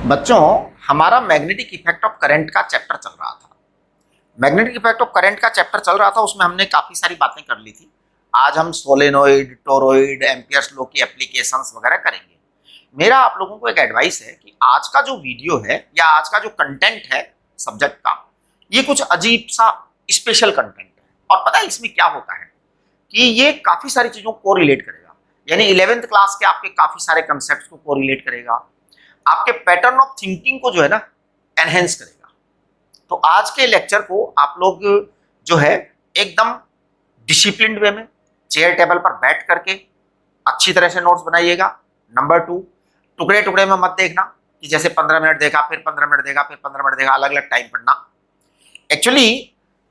बच्चों, हमारा magnetic effect of current का चैप्टर चल रहा था। मैग्नेटिक इफेक्ट ऑफ करंट का चैप्टर चल रहा था, उसमें हमने काफी सारी बातें कर ली थी। आज हम सोलेनोइड, टोरॉइड, एम्पियर्स लॉ की एप्लीकेशंस वगैरह करेंगे। मेरा आप लोगों को एक एडवाइस है कि आज का जो वीडियो है या आज का जो कंटेंट है सब्जेक्ट का, ये कुछ अजीब सा स्पेशल कंटेंट है। और पता है इसमें क्या होता है कि ये काफी सारी चीजों को रिलेट करेगा। यानी 11th क्लास के आपके काफी सारे कंसेप्ट को कोरिलेट करेगा, आपके पैटर्न ऑफ थिंकिंग को जो है ना एनहेंस करेगा। तो आज के लेक्चर को आप लोग जो है एकदम डिसिप्लिन्ड वे में चेयर टेबल पर बैठ करके अच्छी तरह से नोट्स बनाइएगा। नंबर 2, टुकड़े टुकड़े में मत देखना कि जैसे 15 मिनट देखा, फिर 15 मिनट देखा, फिर 15 मिनट देखा, अलग अलग टाइम पढ़ना। एक्चुअली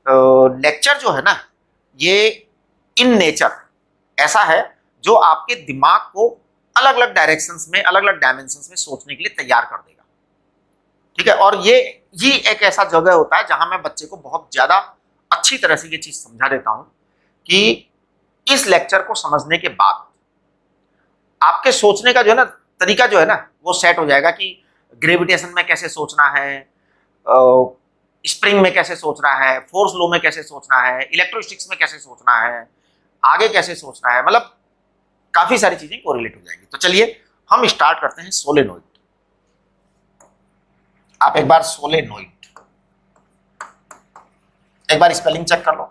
लेक्चर जो है ना, ये इन नेचर ऐसा है जो आपके दिमाग को अलग अलग डायरेक्शंस में, अलग अलग डायमेंशंस में सोचने के लिए तैयार कर देगा। ठीक है, और ये एक ऐसा जगह होता है जहां मैं बच्चे को बहुत ज्यादा अच्छी तरह से ये चीज समझा देता हूं कि इस लेक्चर को समझने के बाद आपके सोचने का जो है ना तरीका जो है ना वो सेट हो जाएगा कि ग्रेविटेशन में कैसे सोचना है, स्प्रिंग में कैसे सोचना है, फोर्स लॉ में कैसे सोचना है, इलेक्ट्रोस्टिक्स में कैसे सोचना है, आगे कैसे सोचना है, मतलब काफी सारी चीजें कोरिलेट हो जाएंगी। तो चलिए हम स्टार्ट करते हैं सोलेनोइड। आप एक बार सोलेनोइड, एक बार स्पेलिंग चेक कर लो।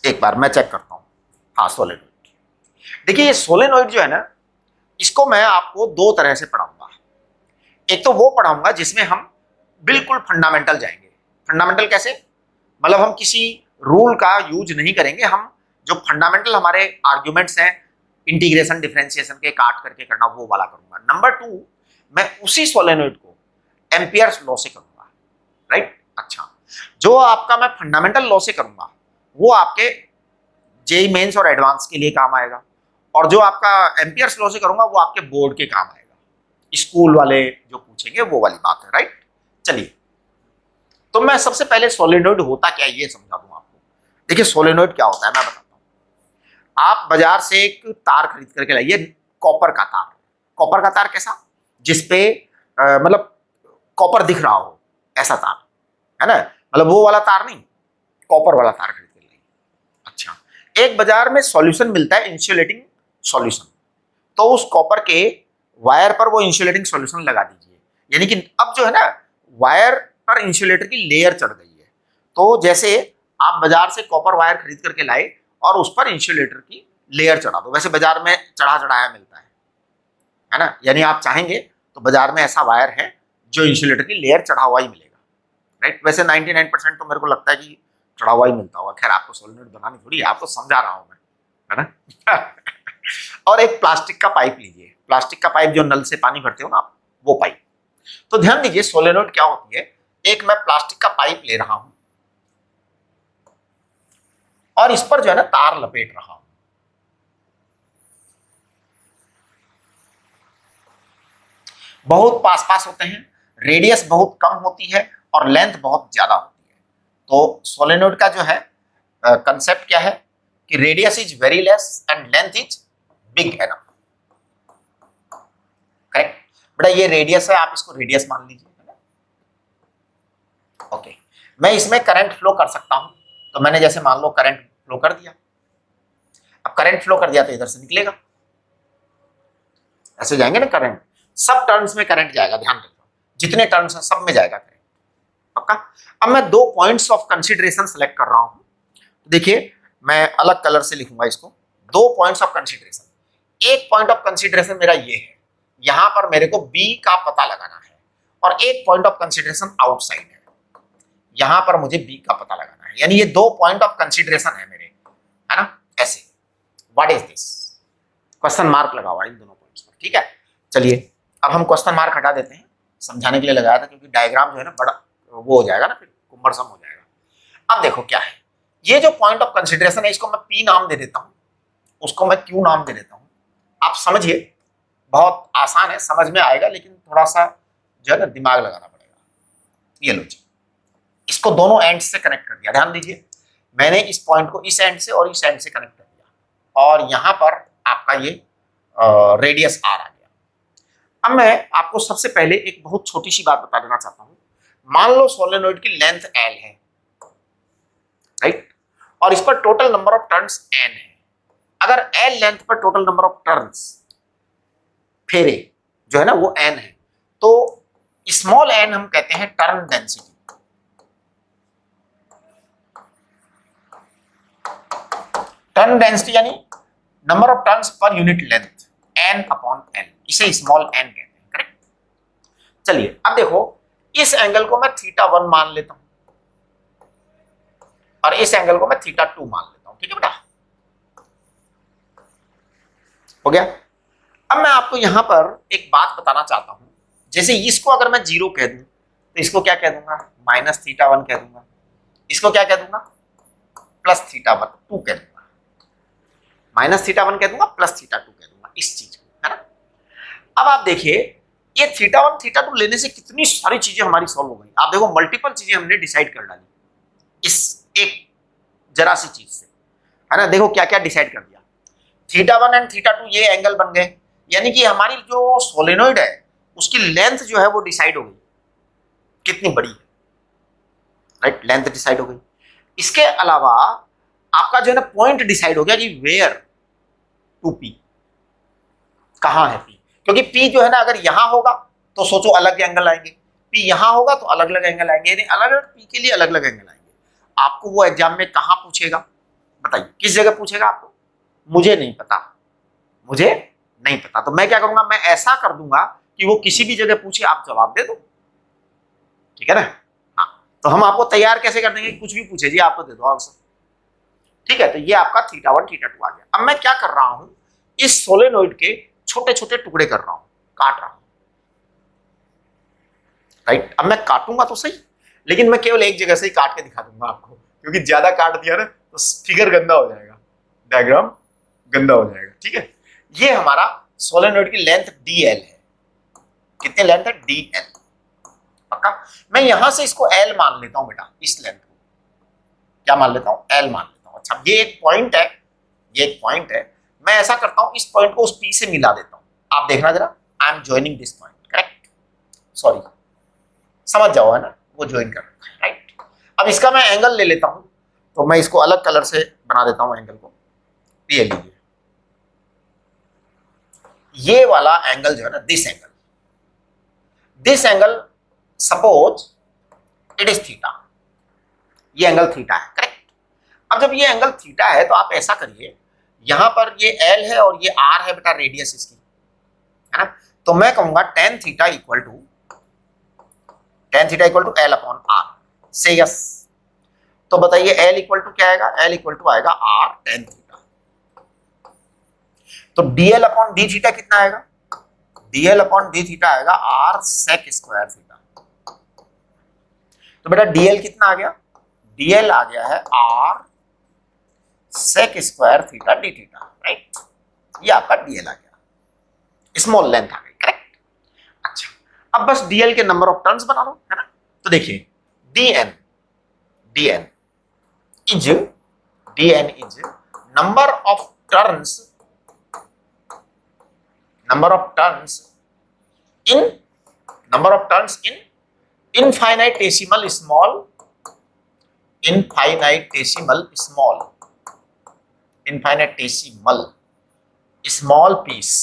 एक बार मैं चेक करता हूं। हाँ, सोलेनोइड। देखिए ये सोलेनोइड जो है ना, इसको मैं आपको दो तरह से पढ़ाऊंगा। एक तो वो पढ़ाऊंगा जिसमें हम बिल्कुल फंडामेंटल जाएंगे। फंडामेंटल कैसे, मतलब हम किसी रूल का यूज नहीं करेंगे, हम जो फंडामेंटल हमारे आर्ग्यूमेंट्स हैं इंटीग्रेशन डिफरेंशिएशन के काट करके करना, वो वाला करूंगा। नंबर 2, मैं उसी सोलेनोइड को एम्पियर्स लॉ से करूंगा। राइट, अच्छा। जो आपका मैं फंडामेंटल लॉ से करूंगा वो आपके जेई मेंस और एडवांस के लिए काम आएगा, और जो आपका एम्पियर्स लॉ से करूंगा वो आपके बोर्ड के काम आएगा। स्कूल वाले जो पूछेंगे वो वाली बात है। राइट, चलिए तो मैं सबसे पहले सोलेनोइड होता क्या ये समझा दूं आपको। देखिए सोलेनोइड क्या होता है मैं बताता हूं। आप बाजार से एक तार खरीद करके लाइए, कॉपर का तार। कॉपर का तार कैसा, जिसपे मतलब कॉपर दिख रहा हो ऐसा तार, है ना, मतलब वो वाला तार नहीं, कॉपर वाला तार खरीद के लाइए। अच्छा, एक बाजार में सॉल्यूशन मिलता है, इंसुलेटिंग सॉल्यूशन, तो उस कॉपर के वायर पर वो इंसुलेटिंग सॉल्यूशन लगा दीजिए। यानी कि अब जो है ना वायर पर इंसुलेटर की लेयर चढ़ गई है। तो जैसे आप बाजार से कॉपर वायर खरीद करके लाए और उस पर इंसुलेटर की लेयर चढ़ा दो। वैसे बाजार में चढ़ा चढ़ाया मिलता है ना, यानी आप चाहेंगे तो बाजार में ऐसा वायर है जो इंसुलेटर की लेयर चढ़ा हुआ ही मिलेगा। राइट, वैसे 99% तो मेरे को लगता है कि चढ़ा हुआ ही मिलता होगा। खैर आपको सोलेनोइड बनानी थोड़ी है, आपको समझा रहा हूं मैं, है ना। और एक प्लास्टिक का पाइप लीजिए, प्लास्टिक का पाइप जो नल से पानी भरते हो ना आप, वो पाइप। तो ध्यान दीजिए सोलेनोइड क्या होती है। एक मैं प्लास्टिक का पाइप ले रहा हूं और इस पर जो है ना तार लपेट रहा हूं। बहुत पास पास होते हैं, रेडियस बहुत कम होती है और लेंथ बहुत ज्यादा होती है। तो सोलेनोइड का जो है कंसेप्ट क्या है कि radius is very less and length is big enough. Correct बेटा, ये रेडियस है, आप इसको रेडियस मान लीजिए। ओके, मैं इसमें करंट फ्लो कर सकता हूं, तो मैंने जैसे मान लो करंट फ्लो कर दिया। अब करंट फ्लो कर दिया तो इधर से निकलेगा, ऐसे जाएंगे ना करंट, सब टर्न्स में करंट जाएगा। ध्यान रखो, जितने टर्न्स हैं सब में जाएगा करंट, पक्का। अब मैं दो पॉइंट्स ऑफ कंसीडरेशन सेलेक्ट कर रहा हूं। तो देखिए मैं अलग कलर से लिखूंगा इसको, दो पॉइंट्स ऑफ कंसीडरेशन। एक पॉइंट ऑफ कंसीडरेशन मेरा ये है, यहां पर मेरे को बी का पता लगाना है, और एक पॉइंट ऑफ कंसीडरेशन आउटसाइड है, यहां पर मुझे बी का पता लगाना है। यानी ये दो पॉइंट ऑफ कंसीडरेशन है मेरे, है ना, ऐसे। What is this, question mark लगा हुआ इन दोनों पॉइंट्स पर। ठीक है, चलिए अब हम क्वेश्चन मार्क हटा देते हैं, समझाने के लिए लगाया था, क्योंकि डायग्राम जो है ना बड़ा वो हो जाएगा ना, फिर कुम्भरसम हो जाएगा। अब देखो क्या है, ये जो पॉइंट ऑफ कंसीडरेशन है इसको मैं पी नाम दे देता हूं, उसको मैं क्यू नाम दे देता हूं। आप समझिए, बहुत आसान है, समझ में आएगा, लेकिन थोड़ा सा जो है ना दिमाग लगाना पड़ेगा। ये लो जी, इसको दोनों एंड से कनेक्ट कर दिया। ध्यान दीजिए, मैंने इस पॉइंट को इस एंड से और इस एंड से कनेक्ट कर दिया, और यहां पर आपका ये रेडियस आर आ गया। अब मैं आपको सबसे पहले एक बहुत छोटी सी बात बता देना चाहता हूं। मान लो सोलेनोइड की लेंथ L है, राइट, और इस पर total number of turns N है। अगर L लेंथ पर टोटल नंबर ऑफ टर्न्स, फेरे जो है ना वो N है, तो स्मॉल n हम कहते हैं टर्न डेंसिटी। टर्न डेंसिटी यानी number of turns per unit length, n upon n, इसे स्मॉल n कहते हैं, करेक्ट। चलिए अब देखो, इस एंगल को मैं θ1 मान लेता हूं और इस एंगल को मैं θ2 मान लेता हूं, ठीक है बेटा, हो गया। अब मैं आपको यहां पर एक बात बताना चाहता हूं, जैसे इसको अगर मैं 0 कह दूं तो इसको क्या कह दूंगा, -θ1 कह दूंगा, इसको क्या कह दूंगा, +θ1 2 कह दूंगा, -θ1 कह दूंगा, +θ2 कह दूंगा, इस चीज को, है ना। अब आप देखिए, ये θ1 θ2 लेने से कितनी सारी चीजें हमारी सॉल्व हो गई। आप देखो, मल्टीपल चीजें हमने डिसाइड कर डाली इस एक जरा सी चीज से, है ना। देखो क्या क्या डिसाइड कर दिया, θ1 एंड θ2 ये एंगल बन गए, यानी कि हमारी जो सोलेनोइड है उसकी लेंथ जो है वो डिसाइड हो गई, कितनी बड़ी है, राइट, लेंथ डिसाइड हो गई। इसके अलावा आपका जो है ना पॉइंट डिसाइड हो गया कि वेयर टू पी, कहां है पी, क्योंकि पी जो है ना अगर यहां होगा तो सोचो अलग एंगल आएंगे, पी यहां होगा तो अलग अलग एंगल आएंगे, यानी अलग अलग पी के लिए अलग अलग एंगल आएंगे। आपको वो एग्जाम में कहां पूछेगा, बताइए किस जगह पूछेगा आपको, मुझे नहीं पता, मुझे नहीं पता, तो मैं क्या करूंगा, मैं ऐसा कर दूंगा कि वो किसी भी जगह पूछे आप जवाब दे दो, ठीक है ना। हाँ, तो हम आपको तैयार कैसे कर देंगे, कुछ भी पूछे जी आप तो दे दो आंसर, ठीक है। तो ये आपका θ1 θ2 आ गया। अब मैं क्या कर रहा हूं, इस सोलेनोइड के छोटे छोटे टुकड़े कर रहा हूं, काट रहा हूं, राइट। अब मैं काटूंगा तो सही, लेकिन मैं केवल एक जगह से ही काट के दिखा दूंगा आपको, क्योंकि ज्यादा काट दिया ना तो फिगर गंदा हो जाएगा, डायग्राम गंदा हो जाएगा, ठीक है। ये हमारा सोलेनोइड की लेंथ dl है, कितनी लेंथ है, dl, पक्का। मैं यहां से इसको l मान लेता हूं बेटा, इस लेंथ को क्या मान लेता हूं, l मान लेता हूं। अच्छा, ये एक पॉइंट है, ये एक पॉइंट है, मैं ऐसा करता हूं, इस पॉइंट को उस p से मिला देता हूं। आप देखना जरा, I am joining this point, correct, sorry, समझ जाओ, है ना, वो ज्वाइन कर रखा है, राइट। अब इसका मैं एंगल ले लेता हूं, तो मैं इसको अलग कलर से बना देता हूं एंगल को, ये लीजिए, ये वाला एंगल जो है ना, this angle suppose it is theta, ये एंगल थीटा है, करेक्ट। अब जब ये एंगल थीटा है तो आप ऐसा करिए, यहां पर ये L है और ये R है बेटा, रेडियस इसकी, है ना। तो मैं कहूंगा tan theta equal to L upon R, से यस। तो बताइए L इक्वल टू क्या आएगा, L इक्वल टू आएगा R tan थीटा। तो DL अपॉन डी थीटा कितना आएगा, DL अपॉन डी थीटा आएगा R sec स्क्वायर थीटा। तो बेटा DL कितना आ गया, DL आ गया है R sec square theta D theta, right. ये आपका DL आ गया, स्मॉल लेंथ आ गई, करेक्ट। अच्छा, अब बस DL के नंबर ऑफ टर्न्स बना लो, है ना। तो देखिए DN is number of turns in infinitesimal small piece,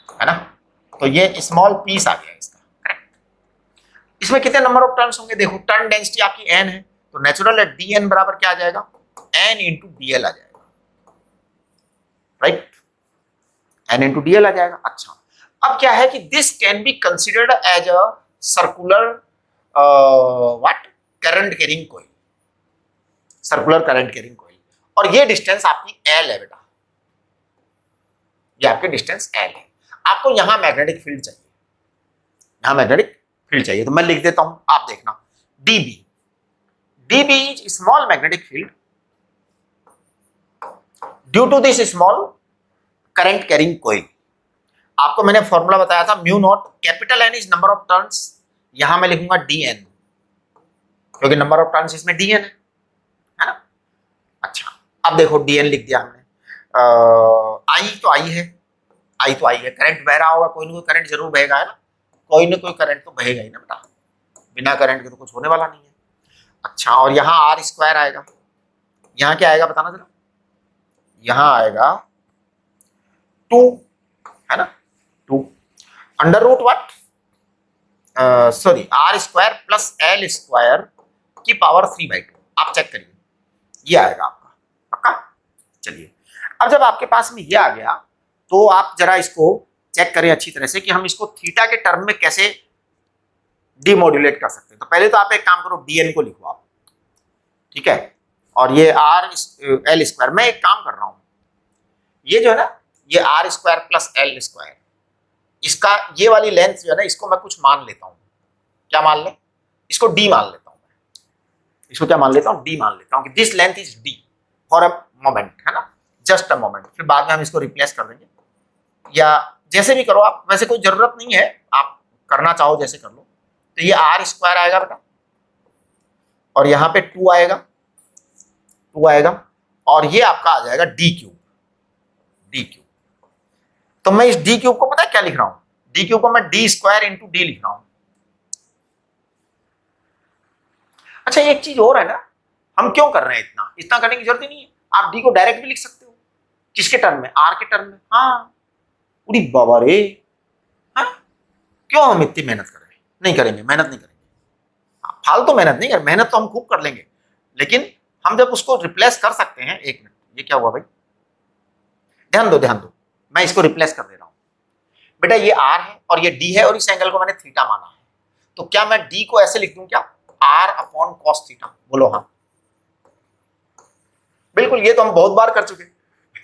है ना। तो ये स्मॉल पीस आ गया इसका, करेक्ट। इसमें कितने नंबर ऑफ टर्न्स होंगे, देखो टर्न डेंसिटी आपकी n है, तो नेचुरल है dn बराबर क्या आ जाएगा, n इंटू dl आ जाएगा, राइट, n इंटू dl आ जाएगा। अच्छा, अब क्या है कि this can be considered as a circular what current carrying coil, circular current carrying coil, और ये डिस्टेंस आपकी L है बेटा, ये आपकी डिस्टेंस L है। आपको यहां मैग्नेटिक फील्ड चाहिए, यहां मैग्नेटिक फील्ड चाहिए, तो मैं लिख देता हूं, आप देखना, dB is small magnetic field due to this small current carrying coil. आपको मैंने फॉर्मूला बताया था, mu naught, capital N is number of turns, यहां मैं लिखूंगा dN, क्योंकि नंबर ऑफ टर्न्स इसमें dN है ना। अच्छा, अब देखो dN लिख दिया हमने, I तो I है, आई तो आई है, करंट बह रहा होगा, कोई ना कोई करंट जरूर बहेगा, है ना, कोई ना कोई करंट तो बहेगा ही ना बेटा, बिना करंट के तो कुछ होने वाला नहीं है। अच्छा, और यहाँ आर स्क्वायर आएगा, यहाँ क्या आएगा बताना जरा, यहाँ आएगा 2, है ना, 2 under root what, sorry R square plus L square की पावर 3/2, आप चेक करिए ये आएगा आपका, पक्का। चलिए, अब जब आपके पास में ये आ गया तो आप जरा इसको चेक करें अच्छी तरह से कि हम इसको थीटा के टर्म में कैसे डिमोड्यूलेट कर सकते हैं। तो पहले तो आप एक काम करो, dn को लिखो आप, ठीक है, और ये आर एल स्क्वायर, मैं एक काम कर रहा हूं, ये जो है ना, ये R square plus L square, इसका ये वाली लेंथ जो है ना, इसको मैं कुछ मान लेता हूं, क्या मान लें, इसको डी मान लेता हूं मैं, इसको क्या मान लेता हूं, डी मान लेता हूं कि this length is D for a moment, है ना, जस्ट अ मोमेंट, फिर बाद में हम इसको रिप्लेस कर देंगे, या जैसे भी करो आप, वैसे कोई जरूरत नहीं है, आप करना चाहो जैसे कर लो। तो ये आर स्क्वायर आएगा बेटा, और यहाँ पे 2 आएगा, 2 आएगा, और ये आपका आ जाएगा डी क्यूब, डी क्यूब। तो मैं इस डी क्यूब को पता है क्या लिख रहा हूं, डी क्यूब को मैं डी स्क्वायर इंटू डी लिख रहा हूं। अच्छा, एक चीज और है ना, हम क्यों कर रहे हैं इतना, इतना करने की जरूरत ही नहीं है, आप डी को डायरेक्ट भी लिख सकते हो, किसके टर्म में, आर के टर्म में। हाँ, पूरी बाबा रे, हाँ, क्यों हम इतनी मेहनत कर रहे हैं, नहीं करेंगे, मेहनत नहीं करेंगे, फालतू मेहनत नहीं कर, मेहनत तो हम खूब कर लेंगे, लेकिन हम जब उसको रिप्लेस कर सकते हैं, एक मिनट, ये क्या हुआ भाई, ध्यान दो ध्यान दो, मैं इसको रिप्लेस कर दे रहा हूं बेटा, ये आर है और ये डी है, और इस एंगल को मैंने थीटा माना है, तो क्या मैं डी को ऐसे लिख दूं क्या, आर अपॉन कॉस थीटा, बोलो हाँ, बिल्कुल, ये तो हम बहुत बार कर चुके,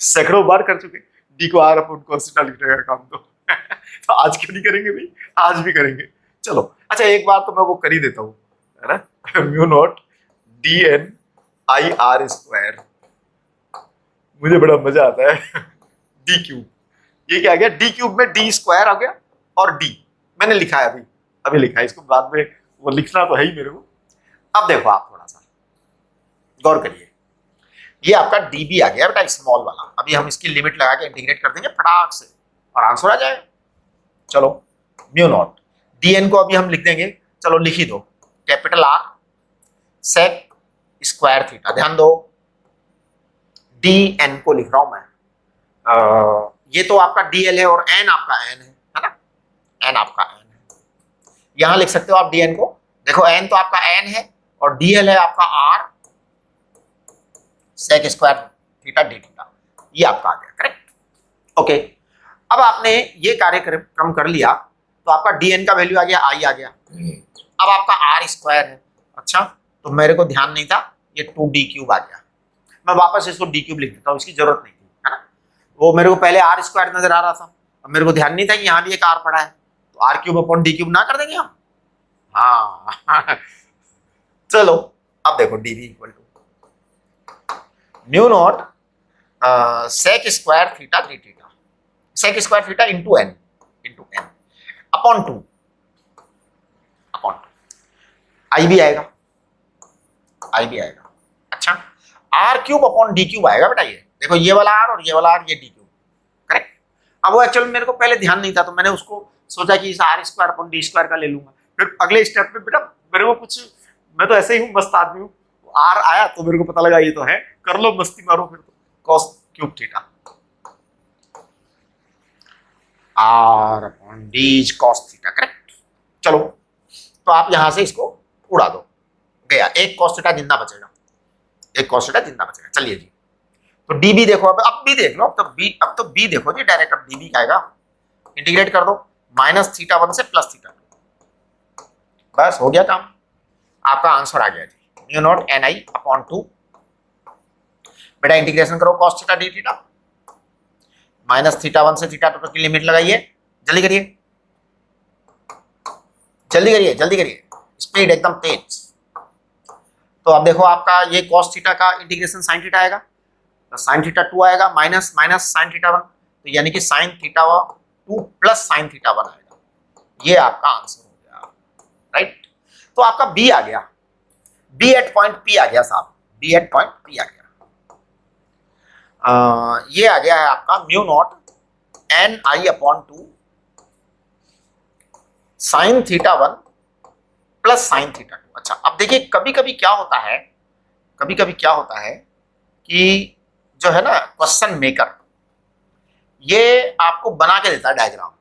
सैकड़ों बार कर चुके, डी को आर अपॉन कॉस थीटा लिखने का काम तो आज क्यों नहीं करेंगे भाई, आज भी करेंगे। चलो, अच्छा एक बार तो मैं वो कर ही देता हूँ, है ना, mu naught D N I R square, मुझे बड़ा मजा आता है, डी क्यूब, ये क्या आ गया, डी क्यूब में डी स्क्वायर आ गया, और डी मैंने लिखा है, अभी लिखा है, इसको बाद में वो लिखना तो है ही मेरे को। अब देखो आप थोड़ा सा गौर करिए, ये आपका db आ गया बेटा, स्मॉल वाला, अभी हम इसकी लिमिट लगा के इंटीग्रेट कर देंगे फटाक से, और आंसर आ जाएगा। चलो, म्यू नॉट dn को अभी हम लिख देंगे, चलो लिख ही दो, capital R sec square theta, ध्यान दो dn को लिख रहा हूं मैं, ये तो आपका dl है और n आपका n है ना, n आपका n है, यहां लिख सकते हो आप dn को, देखो n तो आपका n है और dl है आपका r sec square theta D theta, ये आपका आ गया, करेक्ट, ओके। अब आपने ये कार्यक्रम कर लिया, तो आपका dn का वैल्यू आ गया, आई आ गया, अब आपका r स्क्वायर है, अच्छा, तो मेरे को ध्यान नहीं था, ये 2d क्यूब आ गया, मैं वापस इसको d क्यूब लिख देता हूँ, इसकी जरूरत नहीं थी, है ना, वो मेरे को पहले r स्क्वायर नजर आ रहा था, अब मेरे को ध्यान नहीं था कि यहाँ भी एक r पड़ा है, तो r cube upon D cube ना कर देंगे हम, हाँ चलो, अब देखो dv equal to mu naught sec square theta D theta, sec square theta into N upon 2, I भी आएगा, अच्छा, R cube upon D cube आएगा बेटा, ये देखो, ये वाला आर और ये वाला आर, ये डी क्यूब, करेक्ट। अब वो एक्चुअल मेरे को पहले ध्यान नहीं था, तो मैंने उसको सोचा कि इस R square upon D square का ले लूंगा, फिर अगले स्टेप पे बेटा मेरे को कुछ, मैं तो ऐसे ही हूँ, मस्त आदमी हूँ, आर आया तो मेरे को पता लगा ये तो है, कर लो मस्ती मारो, फिर तो cos cube theta, R upon D is cos theta, correct. चलो, तो आप यहां से इसको उड़ा दो, गया, एक कॉस थीटा जिंदा बचेगा, एक कॉस थीटा जिंदा बचेगा। चलिए जी, तो डी बी देखो, अब बी देख लो, अब तो बी देखो जी डायरेक्ट, अब डी बी का आएगा, इंटीग्रेट कर दो, माइनस थीटा 1 से प्लस थीटा 2, बस हो गया काम, आपका आंसर आ गया जी, mu naught N I upon 2, बेटा इंटीग्रेशन करो cos theta D theta, minus theta 1 से थीटा 2 की लिमिट लगाइए, जल्दी करिए जल्दी करिए जल्दी करिए, स्पीड एकदम तेज। तो अब देखो आपका ये कॉस थीटा का इंटीग्रेशन साइन थीटा आएगा, तो साइन थीटा 2 आएगा, माइनस माइनस साइन थीटा 1, तो यानी कि sign theta 2 plus sine theta 1 आएगा, ये आपका आंसर हो गया, राइट। तो आपका बी आ गया, बी एट पॉइंट पी आ गया साहब, बी एट पॉइंट पी आ गया, ये आ गया है आपका mu naught N I upon 2 sine theta 1 plus sine theta 2। अच्छा, अब देखिए कभी कभी क्या होता है, कभी कभी क्या होता है कि जो है ना क्वेश्चन मेकर, ये आपको बना के देता है डायग्राम,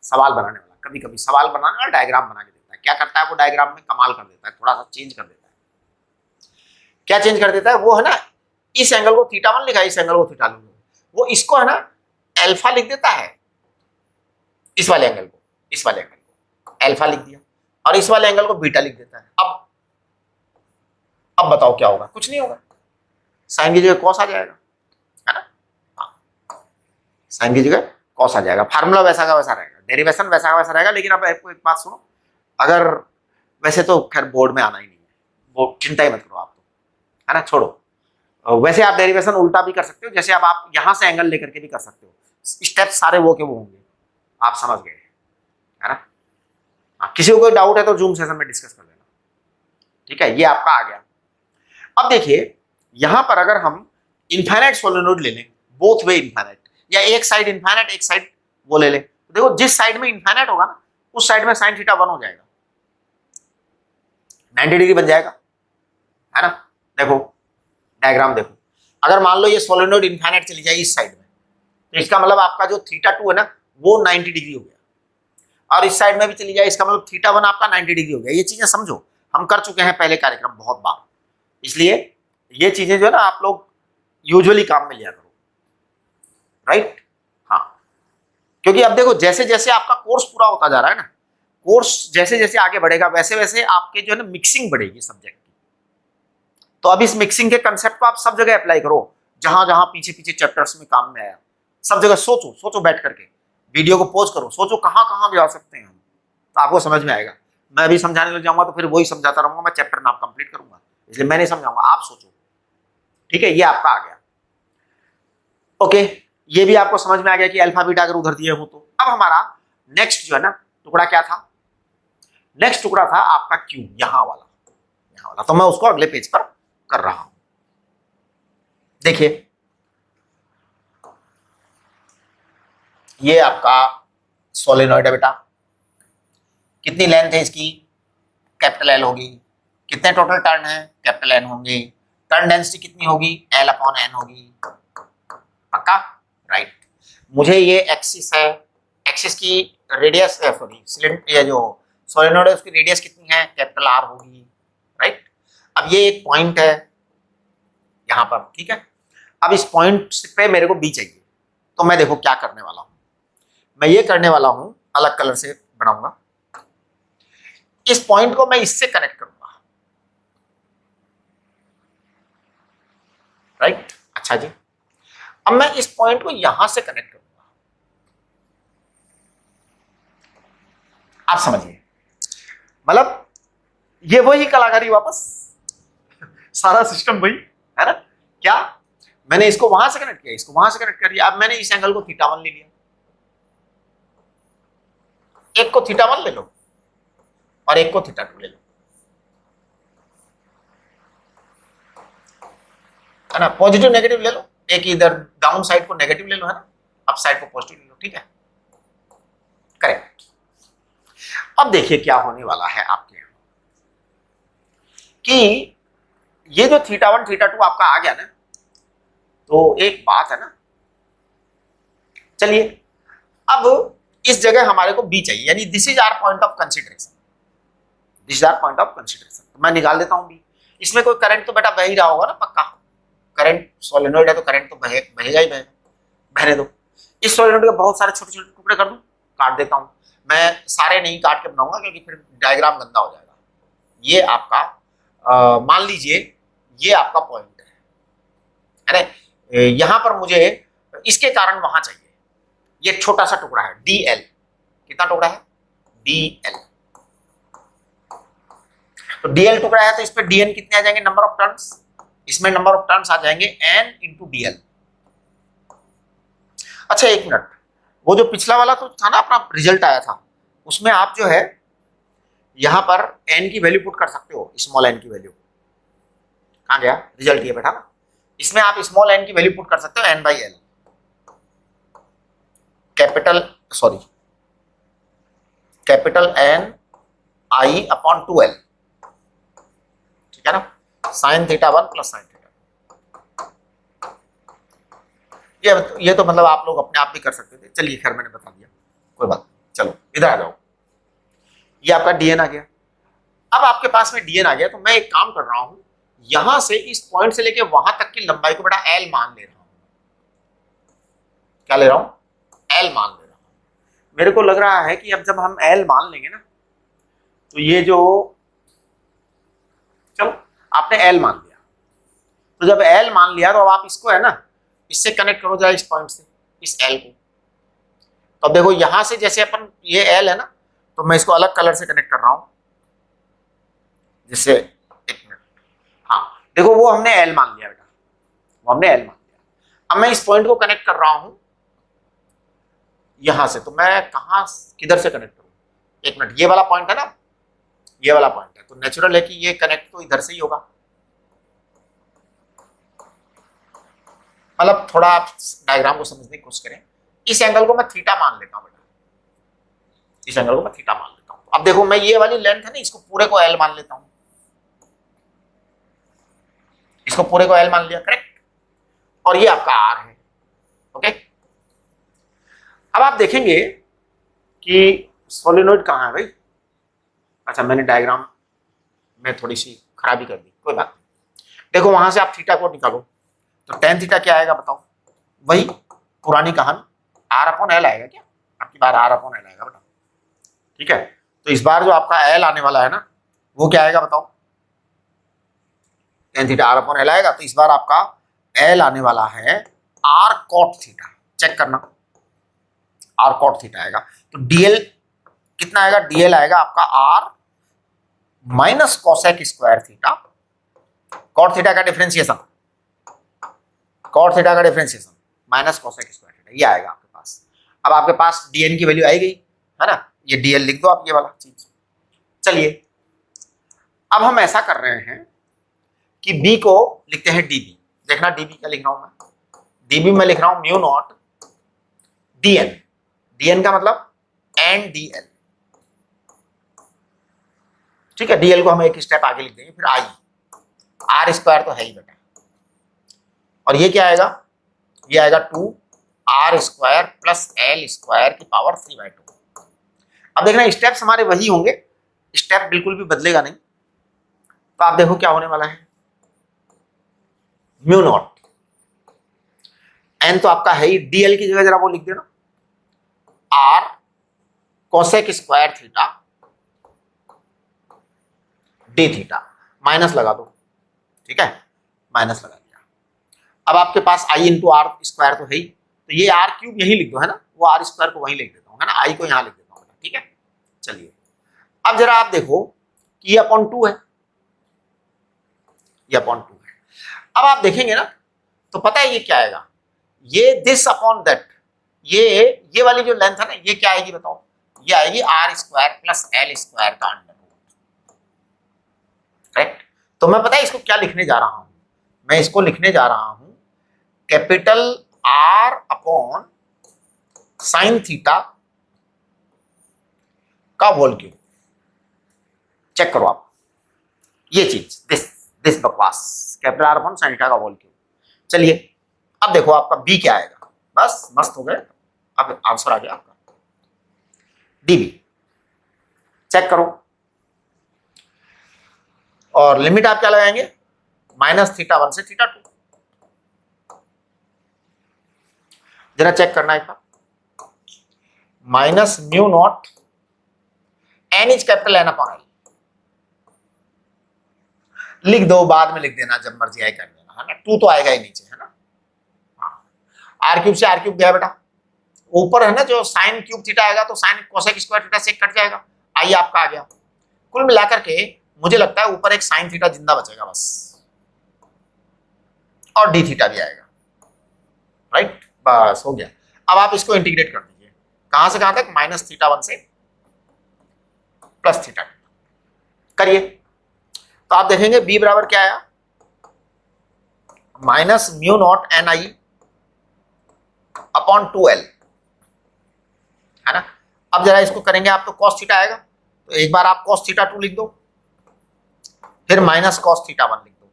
सवाल बनाने वाला कभी कभी सवाल बनाने वाला डायग्राम बना के देता है। क्या करता है वो, डायग्राम में कमाल कर देता है, थोड़ा सा चेंज कर देता है। क्या चेंज कर देता है वो, है ना, इस एंगल को थीटा 1 लिखा है, इस एंगल को थीटा 2, वो इसको है ना अल्फा लिख देता है, इस वाले एंगल को, इस वाले एंगल को अल्फा लिख दिया, और इस वाले एंगल को बीटा लिख देता है। अब बताओ क्या होगा? कुछ नहीं होगा, साइन की जगह कॉस आ जाएगा, है ना, साइन की जगह कॉस आ जाएगा। फार्मूला वैसा का वैसा रहेगा, डेरिवेशन वैसा का वैसा रहेगा। लेकिन अब आपको एक बात सुनो, अगर वैसे तो खैर बोर्ड में आना ही नहीं है, वो चिंता ही मत करो आप, तो है ना, छोड़ो। वैसे आप डेरिवेशन उल्टा भी कर सकते हो, जैसे अब आप यहां से एंगल लेकर के भी कर सकते हो, स्टेप सारे वो के वो होंगे, आप समझ गए, है ना। किसी को कोई डाउट है तो जूम सेशन में डिस्कस कर लेना, ठीक है। ये आपका आ गया। अब देखिए यहां पर अगर हम इनफाइनाइट सोलेनोइड ले लें, बोथ वे इनफाइनाइट, या एक साइड इनफाइनाइट एक साइड वो ले लें, तो देखो जिस साइड में इनफाइनाइट होगा ना उस साइड में साइन थीटा 1 हो जाएगा, 90 डिग्री बन जाएगा, है ना। देखो डायग्राम देखो, अगर मान लो ये सोलेनोइड इनफाइनाइट चली जाए इस साइड में, तो इसका मतलब आपका जो थीटा 2 है ना वो 90 डिग्री हो गया, और इस साइड में भी चली जाए इसका मतलब थीटा 1 आपका 90 डिग्री हो गया। ये चीजें समझो, हम कर चुके हैं पहले कार्यक्रम बहुत बार, इसलिए ये चीजें जो है ना आप लोग यूजुअली काम में लिया करो, राइट। हाँ, क्योंकि अब देखो जैसे जैसे आपका कोर्स पूरा होता जा रहा है ना, कोर्स जैसे जैसे आगे बढ़ेगा वैसे वैसे आपके जो है ना मिक्सिंग बढ़ेगी सब्जेक्ट की। तो अब इस मिक्सिंग के कंसेप्ट को आप सब जगह अप्लाई करो, जहां जहां पीछे पीछे चैप्टर्स में काम में आया, सब जगह सोचो, सोचो बैठ करके, वीडियो को पॉज करो, सोचो कहां कहां जा सकते हैं हम, तो आपको समझ में आएगा। मैं अभी समझाने लग जाऊंगा तो फिर वही समझाता रहूंगा, मैं चैप्टर नाम कंप्लीट करूंगा, इसलिए मैं नहीं समझाऊंगा, आप सोचो, ठीक है। ये आपका आ गया, ओके। ये भी आपको समझ में आ गया कि अल्फा बीटा अगर उधर दिए हो तो। अब हमारा नेक्स्ट जो है ना टुकड़ा क्या था, नेक्स्ट टुकड़ा था आपका क्यू, यहां वाला, यहां वाला। तो मैं उसको अगले पेज पर कर रहा हूं। देखिए ये आपका सोलेनोइड है बेटा, कितनी लेंथ है इसकी, कैपिटल एल होगी। कितने टोटल टर्न है, कैपिटल एन होंगे। टर्न डेंसिटी कितनी होगी, एल अपॉन एन होगी, पक्का, राइट। मुझे ये एक्सिस है, एक्सिस की रेडियस सॉरी सिलेंडर, ये जो सोलेनोइड है उसकी रेडियस कितनी है, कैपिटल आर होगी, राइट। अब ये एक पॉइंट है यहां पर, ठीक है। अब इस पॉइंट पे मेरे को बी चाहिए, तो मैं देखो क्या करने वाला हूं, मैं ये करने वाला हूं, अलग कलर से बनाऊंगा। इस पॉइंट को मैं इससे कनेक्ट करूंगा, राइट। अच्छा जी, अब मैं इस पॉइंट को यहां से कनेक्ट करूंगा, आप समझिए, मतलब ये वही कलाकारी वापस, सारा सिस्टम वही है ना। क्या मैंने इसको वहां से कनेक्ट किया, इसको वहां से कनेक्ट कर दिया। अब मैंने इस एंगल को थीटा 1 ले लिया, एक को थीटा 1 ले लो और एक को थीटा 2 ले लो, है ना। पॉजिटिव नेगेटिव ले लो, एक इधर डाउन साइड को नेगेटिव ले लो, है ना, अप साइड को पॉजिटिव ले लो, ठीक है, करेक्ट। अब देखिए क्या होने वाला है आपके यहां कि ये जो थीटा 1 थीटा 2 आपका आ गया ना, तो एक बात है ना, चलिए अब इस जगह हमारे को बी चाहिए, यानी this is our point of consideration, this is our point of consideration. तो मैं निकाल देता हूं बी। इसमें कोई करंट तो बेटा बह ही रहा होगा ना, पक्का करंट, सोलेनोइड है तो करंट तो बहेगा ही बहेगा, बहने दो। इस सोलेनोइड के बहुत सारे छोटे छोटे टुकड़े कर दूं, काट देता हूं। मैं सारे नहीं काट के बनाऊंगा क्योंकि फिर डायग्राम गंदा हो जाएगा। ये आपका मान लीजिए ये आपका पॉइंट है ना, यहां पर मुझे इसके कारण वहां चाहिए, ये छोटा सा टुकड़ा है डी एल, कितना टुकड़ा है, डी एल। तो डी एल टुकड़ा है तो इस पर डी एन कितने आ जाएंगे, नंबर ऑफ टर्न्स, इसमें नंबर ऑफ टर्न्स आ जाएंगे एन इंटू डी एल। अच्छा एक मिनट, वो जो पिछला वाला तो था ना अपना रिजल्ट आया था, उसमें आप जो है यहां पर एन की वैल्यू पुट कर सकते हो, स्मॉल एन की वैल्यू कहां गया, रिजल्ट ये बैठा ना, इसमें आप स्मॉल एन की वैल्यू पुट कर सकते हो N by L, capital sorry capital N I upon 2l, ठीक है ना, sine theta 1 plus sine theta. ये तो मतलब आप लोग अपने आप भी कर सकते थे, चलिए खैर मैंने बता दिया, कोई बात नहीं। चलो इधर आ जाओ, ये आपका dn आ गया। अब आपके पास में dn आ गया, तो मैं एक काम कर रहा हूं, यहां से इस पॉइंट से लेके वहां तक की लंबाई को बेटा l मान ले रहा हूं। क्या ले रहा हूं? l मान ले रहा हूं। मेरे को लग रहा है कि अब जब हम l मान लेंगे ना, तो ये जो, चलो आपने l मान लिया, तो जब l मान लिया तो अब आप इसको है ना, इससे कनेक्ट करो जाए, इस पॉइंट से इस l को। तो अब देखो यहां से जैसे अपन, ये l है ना, तो मैं इसको अलग कलर से कनेक्ट कर रहा हूं, जिससे, एक मिनट, हाँ देखो वो हमने l मान लिया बेटा, वो हमने l मान लिया। अब मैं इस पॉइंट को कनेक्ट कर रहा हूं यहां से, तो मैं कहां किधर से कनेक्ट करूं? एक मिनट, ये वाला पॉइंट है ना, ये वाला पॉइंट है, तो नेचुरल है कि ये कनेक्ट तो इधर से ही होगा। मतलब थोड़ा आप डायग्राम को समझने की कोशिश करें। इस एंगल को मैं थीटा मान लेता हूं बेटा, इस एंगल को मैं थीटा मान लेता हूं। अब देखो मैं ये वाली लेंथ है ना, इसको पूरे को l मान लेता हूं, इसको पूरे को l मान लिया, करेक्ट। और ये आपका r है, ओके। अब आप देखेंगे कि सोलेनोइड कहां है भाई। अच्छा मैंने डायग्राम में थोड़ी सी खराबी कर दी, कोई बात नहीं। देखो वहां से आप थीटा को निकालो, तो टेन थीटा क्या आएगा बताओ? वही पुरानी कहानी, r अपॉन l आएगा। क्या आपकी बार r अपॉन l आएगा बेटा, ठीक है। तो इस बार जो आपका l आने वाला है ना, वो क्या आएगा बताओ? Tan theta r upon l आएगा। तो इस बार आपका l आने वाला है r cot थीटा, चेक करना, r cot थीटा आएगा। तो dl कितना आएगा? dl आएगा आपका r minus cosec square theta, cot theta का डिफरेंशिएशन, cot थीटा का differentiation minus cosec square theta, ये आएगा आपके पास। अब आपके पास dn की वैल्यू आई गई है ना, ये dl लिख दो आप, ये वाला चीज। चलिए अब हम ऐसा कर रहे हैं कि b को लिखते हैं db। देखना db क्या लिख रहा हूं मैं, db में लिख रहा हूं म्यू नॉट dn, dn का मतलब एन dl, ठीक है। dl को हम एक स्टेप आगे लिख देंगे, फिर आई, r स्क्वायर तो है ही बेटा, और ये क्या आएगा? ये आएगा 2r square plus l square की पावर 3/2। अब देखना स्टेप्स हमारे वही होंगे, स्टेप बिल्कुल भी बदलेगा नहीं। तो आप देखो क्या होने वाला है, म्यू नॉट n तो आपका है ही, dl की जगह जरा वो लिख देना, r cosec square theta d theta, minus लगा दो, ठीक है, माइनस लगा दिया। अब आपके पास i इंटू आर स्क्वायर तो है ही, तो ये r क्यूब यही लिख दो, है ना, वो r स्क्वायर को वहीं लिख देता हूँ, है ना, i को यहां लिख देता हूँ, ठीक है। चलिए अब जरा आप देखो कि ये अपॉन 2 है, ये अपॉन 2 है। अब आप देखेंगे ना, तो पता है ये क्या आएगा? ये दिस अपॉन दैट, ये वाली जो लेंथ है ना, ये क्या आएगी बताओ? ये आएगी r square plus l square का अंडर रूट, करेक्ट। तो मैं पता है इसको क्या लिखने जा रहा हूं? मैं इसको लिखने जा रहा हूं capital R upon sine theta का होल क्यूब। चेक करो आप ये चीज, दिस बकवास, capital R upon sine theta का होल क्यूब। चलिए अब देखो आपका B क्या आएगा, बस मस्त हो गए, अब आंसर आ गया आपका dB। चेक करो, और लिमिट आप क्या लगाएंगे? माइनस थीटा 1 से थीटा 2। जरा चेक करना एक बार, minus mu naught n is capital N upon I, लिख दो, बाद में लिख देना जब मर्जी आए कर देना, है ना, 2 तो आएगा ही नीचे, है ना। आर क्यूब से आर क्यूब गया बेटा, ऊपर है ना जो साइन क्यूब थीटा आएगा, तो साइन कोसेक स्क्वायर थीटा से कट जाएगा, आई आपका आ गया। कुल मिलाकर के मुझे लगता है ऊपर एक साइन थीटा जिंदा बचेगा बस, और डी थीटा भी आएगा, राइट, बस हो गया। अब आप इसको इंटीग्रेट कर दीजिए, कहां से कहां तक? माइनस थीटा 1 से प्लस थीटा 2 करिए। तो आप देखेंगे b बराबर क्या आया? Minus mu naught N I upon 2l, है ना। अब जरा इसको करेंगे आप तो cos थीटा आएगा, तो एक बार आप cos थीटा 2 लिख दो, फिर माइनस cos थीटा 1 लिख दो,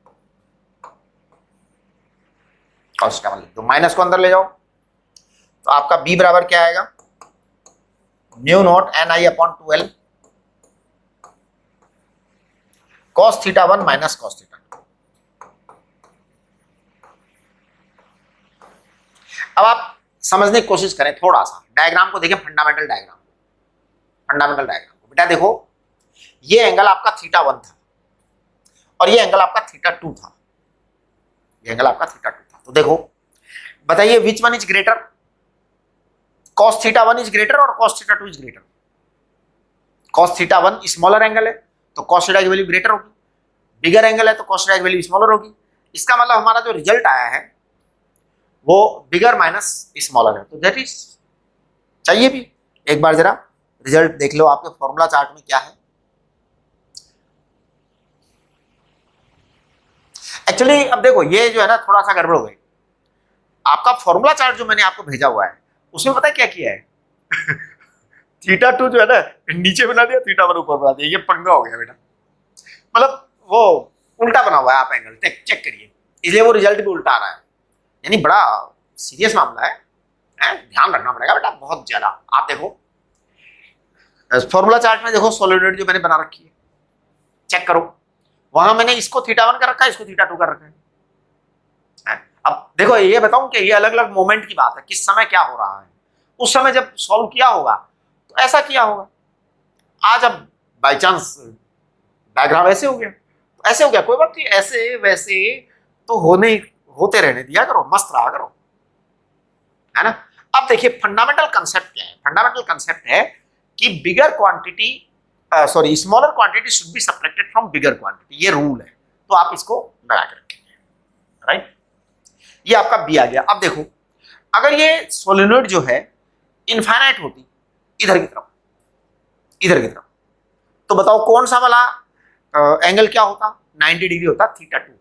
cos थीटा 1 लिख दो, माइनस को अंदर ले जाओ, तो आपका b बराबर क्या आएगा, mu not ni upon 2l cos theta 1 minus cos theta 2। अब आप समझने की कोशिश करें थोड़ा सा, डायग्राम को देखें, फंडामेंटल डायग्राम, फंडामेंटल डायग्राम को बेटा देखो, ये एंगल आपका थीटा 1 था और ये एंगल आपका थीटा 2 था, ये एंगल आपका थीटा 2 था। तो देखो बताइए which one is greater, cos theta 1 is greater और cos theta 2 is greater. cos theta 1 smaller angle है तो cos थीटा की वैल्यू ग्रेटर होगी, बिगर एंगल है तो cos थीटा की वैल्यू स्मॉलर होगी। इसका मतलब हमारा जो रिजल्ट आया है वो बिगर माइनस स्मॉलर है, तो दैट इज, चाहिए भी एक बार जरा रिजल्ट देख लो आपके फॉर्मूला चार्ट में क्या है। एक्चुअली अब देखो ये जो है ना थोड़ा सा गड़बड़ हो गई, आपका फॉर्मूला चार्ट जो मैंने आपको भेजा हुआ है उसमें पता है क्या किया है थीटा 2 जो है ना नीचे बना दिया, थीटा 1 ऊपर बना दिया, ये पंगा हो गया बेटा, मतलब वो उल्टा बना हुआ है, आप एंगल चेक करिए, इसलिए वो रिजल्ट भी उल्टा आ रहा है, यानी बड़ा सीरियस मामला है, ध्यान रखना पड़ेगा बेटा बहुत ज्यादा। आप देखो फॉर्मूला चार्ट में देखो सोलिनॉइड जो मैंने बना रखी है, चेक करो, वहां मैंने इसको थीटा 1 कर रखा है, इसको थीटा 2 कर रखा है। अब देखो ये बताऊं कि ये अलग अलग मोमेंट की बात है, किस समय क्या हो रहा है, उस समय जब सॉल्व किया होगा तो ऐसा किया होगा, आज अब बाई चांस डायग्राम ऐसे हो गया तो ऐसे हो गया, कोई बात नहीं, ऐसे वैसे तो होते रहने दिया करो, मस्त रहा करो, है ना। अब देखिए फंडामेंटल कंसेप्ट क्या है, फंडामेंटल कंसेप्ट है कि bigger quantity sorry smaller quantity should be subtracted from bigger quantity, ये रूल है, तो आप इसको लगा के रखेंगे, राइट। ये आपका बी आ गया। अब देखो अगर ये सोलेनोइड जो है इनफाइनाइट होती इधर की तरफ, इधर की तरफ, तो बताओ कौन सा वाला एंगल क्या होता, 90 डिग्री होता, थीटा 2,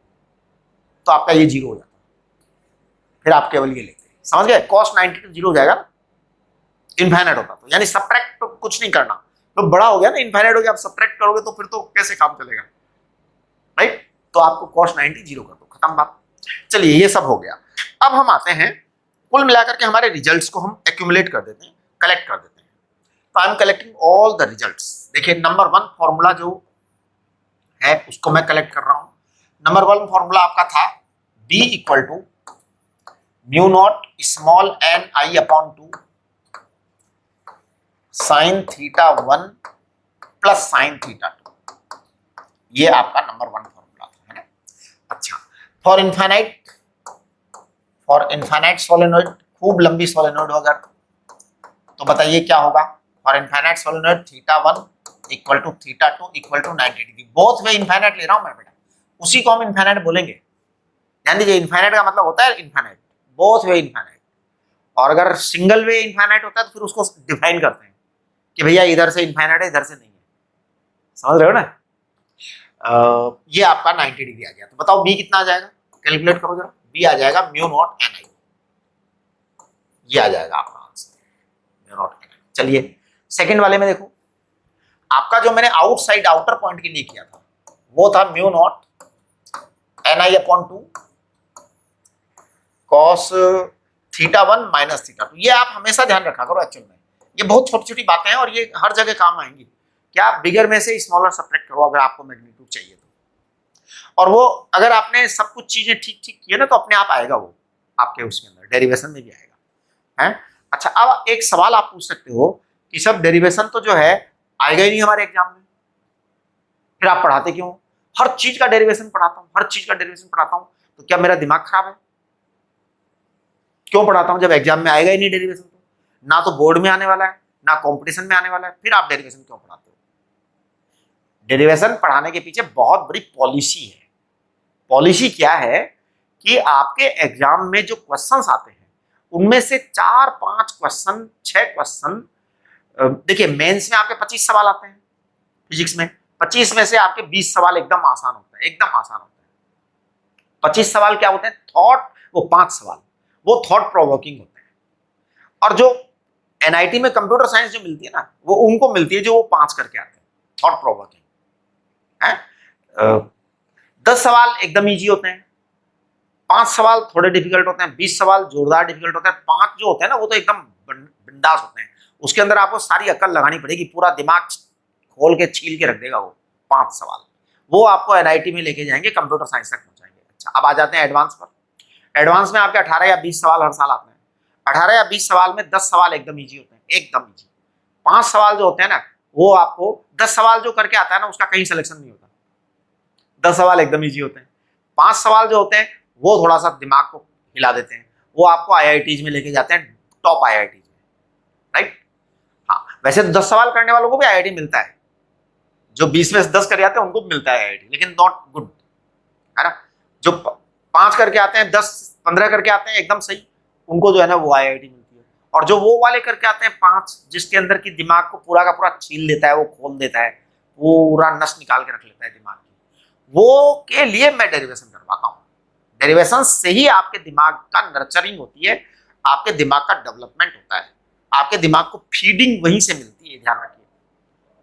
तो आपका ये 0 हो जाता, फिर आप केवल ये लेते हैं, समझ गए, cos 90 तो 0 हो जाएगा ना, इनफाइनाइट होता तो, यानी सब्ट्रैक्ट तो कुछ नहीं करना, तो बड़ा हो गया ना, इनफाइनाइट हो गया, आप सब्ट्रैक्ट करोगे तो फिर तो कैसे काम चलेगा, राइट। तो आपको cos 90 0 कर दो, खत्म बात। चलिए ये सब हो गया। अब हम आते हैं कुल मिलाकर के हमारे रिजल्ट्स को हम एक्यूमुलेट कर देते हैं, कलेक्ट कर देते हैं, तो I am collecting all the results. देखिए नंबर 1 फॉर्मूला जो है उसको मैं कलेक्ट कर रहा हूं। नंबर 1 फॉर्मूला आपका था B equal to mu naught small N I upon 2 sine theta 1 plus sine theta 2, ये आपका नंबर 1 फॉर्मूला था, है ना। अच्छा, फॉर इनफाइनाइट सोलेनोइड, खूब लंबी सोलेनोइड होगा तो बताइए क्या होगा, for infinite solenoid theta 1 equal to theta 2 equal to 90 degree, both way infinite ले रहा हूं मैं बेटा, उसी को हम इनफाइनाइट बोलेंगे, ध्यान दीजिए, इनफाइनाइट का मतलब होता है इनफाइनाइट, बोथ वे इनफाइनाइट, और अगर सिंगल वे इनफाइनाइट होता है तो फिर उसको डिफाइन करते हैं कि भैया इधर से इनफाइनाइट है इधर से नहीं है, समझ रहे हो ना। ये आपका 90 डिग्री आ गया, तो बताओ बी कितना आ जाएगा, कैलकुलेट करो जरा, बी आ जाएगा म्यू नॉट एन आई, ये आ जाएगा आपका आंसर, म्यू नॉट एन आई। चलिए सेकंड वाले में देखो, आपका जो मैंने आउटसाइड आउटर पॉइंट के लिए किया था वो था mu naught N I upon 2 cos theta 1 minus theta 2, ये आप हमेशा ध्यान रखा करो, एक्चुअल में ये बहुत छोटी छोटी बातें हैं और ये हर जगह काम आएंगी, क्या आप बिगर में से स्मॉलर सब्ट्रैक्ट करो अगर आपको मैग्नीट्यूड चाहिए तो, और वो अगर आपने सब कुछ चीजें ठीक ठीक की है ना तो अपने आप आएगा, वो आपके उसके अंदर डेरिवेशन में भी आएगा, है। अच्छा, अब एक सवाल आप पूछ सकते हो कि सब डेरिवेशन तो जो है आएगा ही नहीं हमारे एग्जाम में, फिर आप पढ़ाते क्यों, हर चीज का डेरिवेशन पढ़ाता हूं, हर चीज का डेरिवेशन पढ़ाता हूं, तो क्या मेरा दिमाग खराब है, क्यों पढ़ाता हूं जब एग्जाम में आएगा ही नहीं डेरिवेशन, तो ना तो बोर्ड में आने वाला है ना कंपटीशन में आने वाला है, फिर आप डेरिवेशन क्यों पढ़ाते हो। डेरिवेशन पढ़ाने के पीछे बहुत बड़ी पॉलिसी है। पॉलिसी क्या है कि आपके एग्जाम में जो क्वेश्चंस आते हैं उनमें से 4-5 क्वेश्चन, 6 क्वेश्चन, देखिए मेंस में आपके 25 सवाल आते हैं फिजिक्स में, 25 में से आपके 20 सवाल एकदम आसान होता है, एकदम आसान होता है। 25 सवाल क्या होते हैं, थॉट, वो 5 सवाल वो थॉट प्रोवोकिंग होते हैं, और जो एनआईटी में कंप्यूटर साइंस जो मिलती है ना, वो उनको मिलती है जो वो 5 करके आते हैं, थॉट प्रोवोकिंग है। 10 सवाल एकदम इजी होते हैं, 5 सवाल थोड़े डिफिकल्ट होते हैं, 20 सवाल जोरदार डिफिकल्ट होते हैं, 5 जो होते हैं ना वो तो एकदम बिंदास होते हैं। उसके अंदर आपको सारी अक्ल लगानी पड़ेगी, पूरा दिमाग खोल के छील के रख देगा वो 5 सवाल। वो आपको एनआईटी में लेके जाएंगे, कंप्यूटर साइंस तक पहुंचाएंगे। अच्छा, अब आ जाते हैं एडवांस पर। एडवांस में आपके 18 या 20 सवाल हर साल आते हैं। 18 या 20 सवाल में 10 सवाल एकदम इजी होते हैं, एकदम इजी। 5 सवाल जो होते हैं ना, वो आपको 10 सवाल जो करके आता है ना, उसका कहीं सिलेक्शन नहीं होता। 10 सवाल एकदम इजी होते हैं। 5 सवाल जो होते हैं वो थोड़ा सा दिमाग को हिला देते हैं, वो आपको आईआईटीज में लेके जाते हैं, टॉप आईआईटीज में, राइट। हाँ, वैसे तो 10 सवाल करने वालों को भी आईआईटी मिलता है, जो 20 में से 10 कर आते हैं उनको भी मिलता है आईआईटी, लेकिन नॉट गुड, है ना। जो 5 करके आते हैं, 10 15 करके आते हैं एकदम सही, उनको जो है ना वो आईआईटी मिलती है। और जो वो वाले करके आते हैं 5, जिसके अंदर की दिमाग को पूरा का पूरा छील देता है, वो खोल देता है, वो पूरा नस निकाल के रख लेता है दिमाग की, वो के लिए मैं डेरिवेशन करवाता हूँ। डेरिवेशन से ही आपके दिमाग का नर्चरिंग होती है, आपके दिमाग का डेवलपमेंट होता है, आपके दिमाग को फीडिंग वहीं से मिलती है, ध्यान रखिए।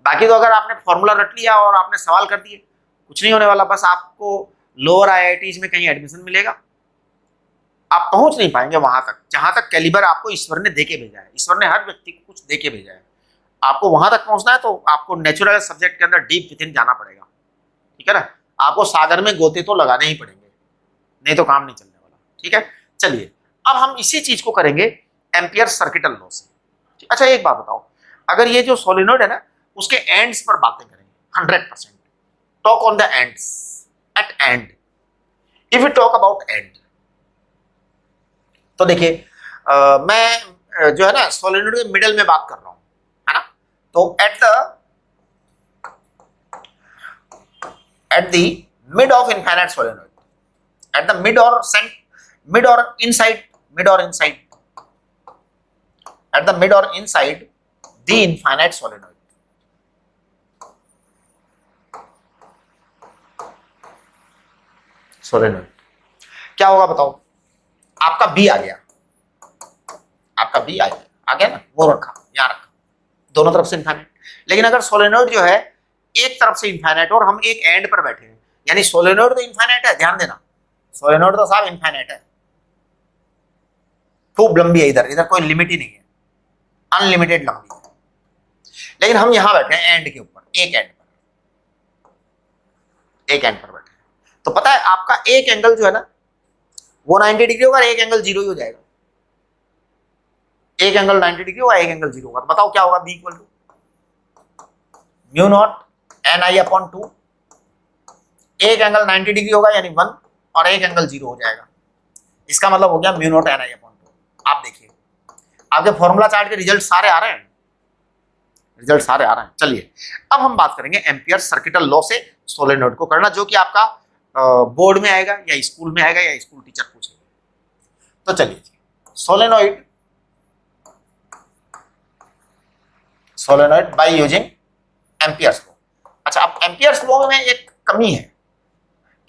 बाकी तो अगर आपने फॉर्मूला रट लिया और आपने सवाल कर दिए, कुछ नहीं होने वाला। बस आपको लोअर आईआईटीज में कहीं एडमिशन मिलेगा, आप पहुंच नहीं पाएंगे वहां तक जहां तक कैलिबर आपको ईश्वर ने देके भेजा है। ईश्वर ने हर व्यक्ति को कुछ देके भेजा है, आपको वहां तक पहुंचना है तो आपको नेचुरल सब्जेक्ट के अंदर डीप विथिन जाना पड़ेगा, ठीक है ना। आपको सागर में गोते तो लगाने ही पड़ेंगे, नहीं तो काम नहीं चलने वाला, ठीक है। चलिए, अब हम इसी चीज को करेंगे एम्पियर सर्किटल लॉ से। अच्छा, एक बात बताओ, अगर ये जो सोलेनोइड है ना, उसके एंड्स पर बातें करेंगे 100%। Talk on the ends, at end. If you talk about end, तो देखिए मैं जो है ना सोलेनोइड के मिडल में बात कर रहा हूं, है ना। तो at the mid of infinite solenoid, at the mid or inside, at the mid or inside the infinite solenoid, क्या होगा बताओ। आपका बी आ गया, आपका बी आ गया ना, वो रखा, यहां रखा, दोनों तरफ से इनफाइनाइट। लेकिन अगर सोलेनोइड जो है एक तरफ से इनफाइनाइट और हम एक एंड पर बैठे हैं, यानी सोलेनोइड तो इनफाइनाइट है, ध्यान देना, सोलेनोइड तो साहब इनफाइनाइट है, खूब लंबी है, इधर कोई लिमिट ही नहीं है, अनलिमिटेड लंबी है। लेकिन हम यहां बैठे हैं एंड के ऊपर, एक एंड पर बैठे हैं। तो पता है आपका एक एंगल जो है ना वो 90 डिग्री होगा, एक एंगल 0 ही हो जाएगा। एक एंगल 90 डिग्री होगा, एक एंगल 0 होगा। तो बताओ क्या होगा, B equal to mu naught N I upon 2। एक एंगल 90 डिग्री होगा यानी 1, और एक एंगल 0 हो जाएगा। इसका मतलब हो गया mu naught N I upon 2। आप देखिए आपके फॉर्मूला चार्ट के रिजल्ट सारे आ रहे हैं, चलिए, अब हम बात करेंगे एम्पियर सर्किटल लॉ से सोलेनोइड को करना, जो कि आपका बोर्ड में आएगा या स्कूल में आएगा या स्कूल टीचर पूछेगा। तो चलिए, solenoid by using Ampere's law. अच्छा, अब एम्पियर्स लॉ में एक कमी है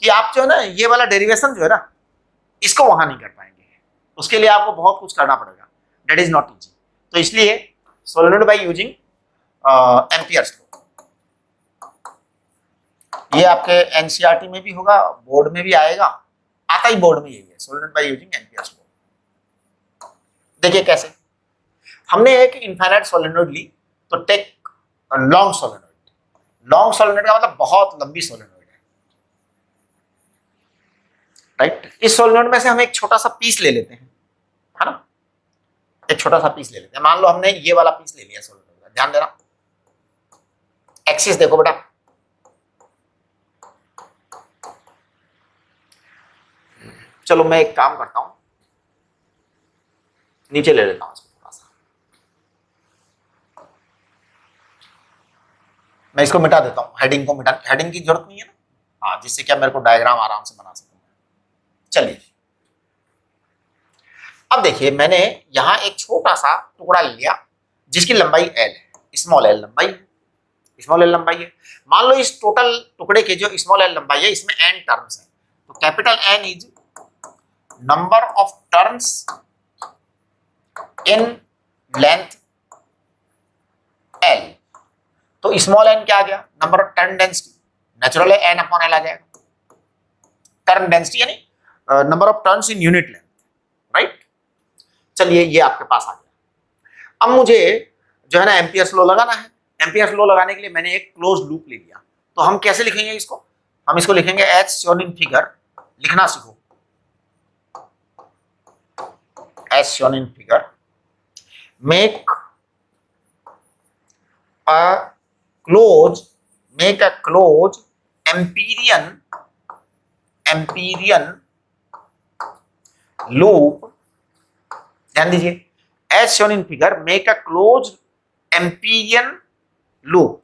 कि आप जो है ना ये वाला डेरिवेशन जो है ना, इसको वहां नहीं कर पाएंगे, उसके लिए आपको बहुत कुछ करना पड़ेगा, दैट इज नॉट इजी। तो इसलिए solenoid by using Ampere's law, ये आपके एनसीईआरटी में भी होगा, बोर्ड में भी आएगा, आता ही बोर्ड में यही है, solenoid by using Ampere's law. देखिए कैसे, हमने एक इनफाइनाइट सोलेनोइड ली, तो take long solenoid. Long solenoid का मतलब बहुत लंबी सोलेनोइड है, राइट। इस सोलेनोइड में से हम एक छोटा सा पीस ले लेते हैं, है ना, एक छोटा सा पीस ले लेते हैं। मान लो हमने ये वाला पीस ले लिया सोलेनोइड का, ध्यान देना, एक्सिस देखो बेटा, चलो मैं एक काम करता हूं, नीचे ले लेता हूं इसको थोड़ा सा, मैं इसको मिटा देता हूं, हेडिंग को मिटा, हेडिंग की जरूरत नहीं है ना, हाँ, जिससे क्या मेरे को डायग्राम आराम से बना सकूं। चलिए, अब देखिए मैंने यहां एक छोटा सा टुकड़ा लिया जिसकी लंबाई एल है, स्मॉल एल लंबाई है, स्मॉल एल लंबाई है। मान लो इस टोटल टुकड़े के जो स्मॉल एल लंबाई है, इसमें एन टर्म्स है, तो capital N is number of terms in length L, तो स्मॉल n क्या आ गया, number of turn density, natural है n अपॉन L आ जाएगा, टर्न डेंसिटी यानी number of turns in unit length, right. चलिए ये आपके पास आ गया। अब मुझे जो है ना एम्पियर्स लॉ लगाना है। एम्पियर्स लॉ लगाने के लिए मैंने एक क्लोज लूप ले लिया, तो हम कैसे लिखेंगे इसको, हम इसको लिखेंगे एज शोन इन फिगर, लिखना सीखो, as shown in figure, make a close empyrean loop, ध्यान दीजिए, as shown in figure make a closed empyrean loop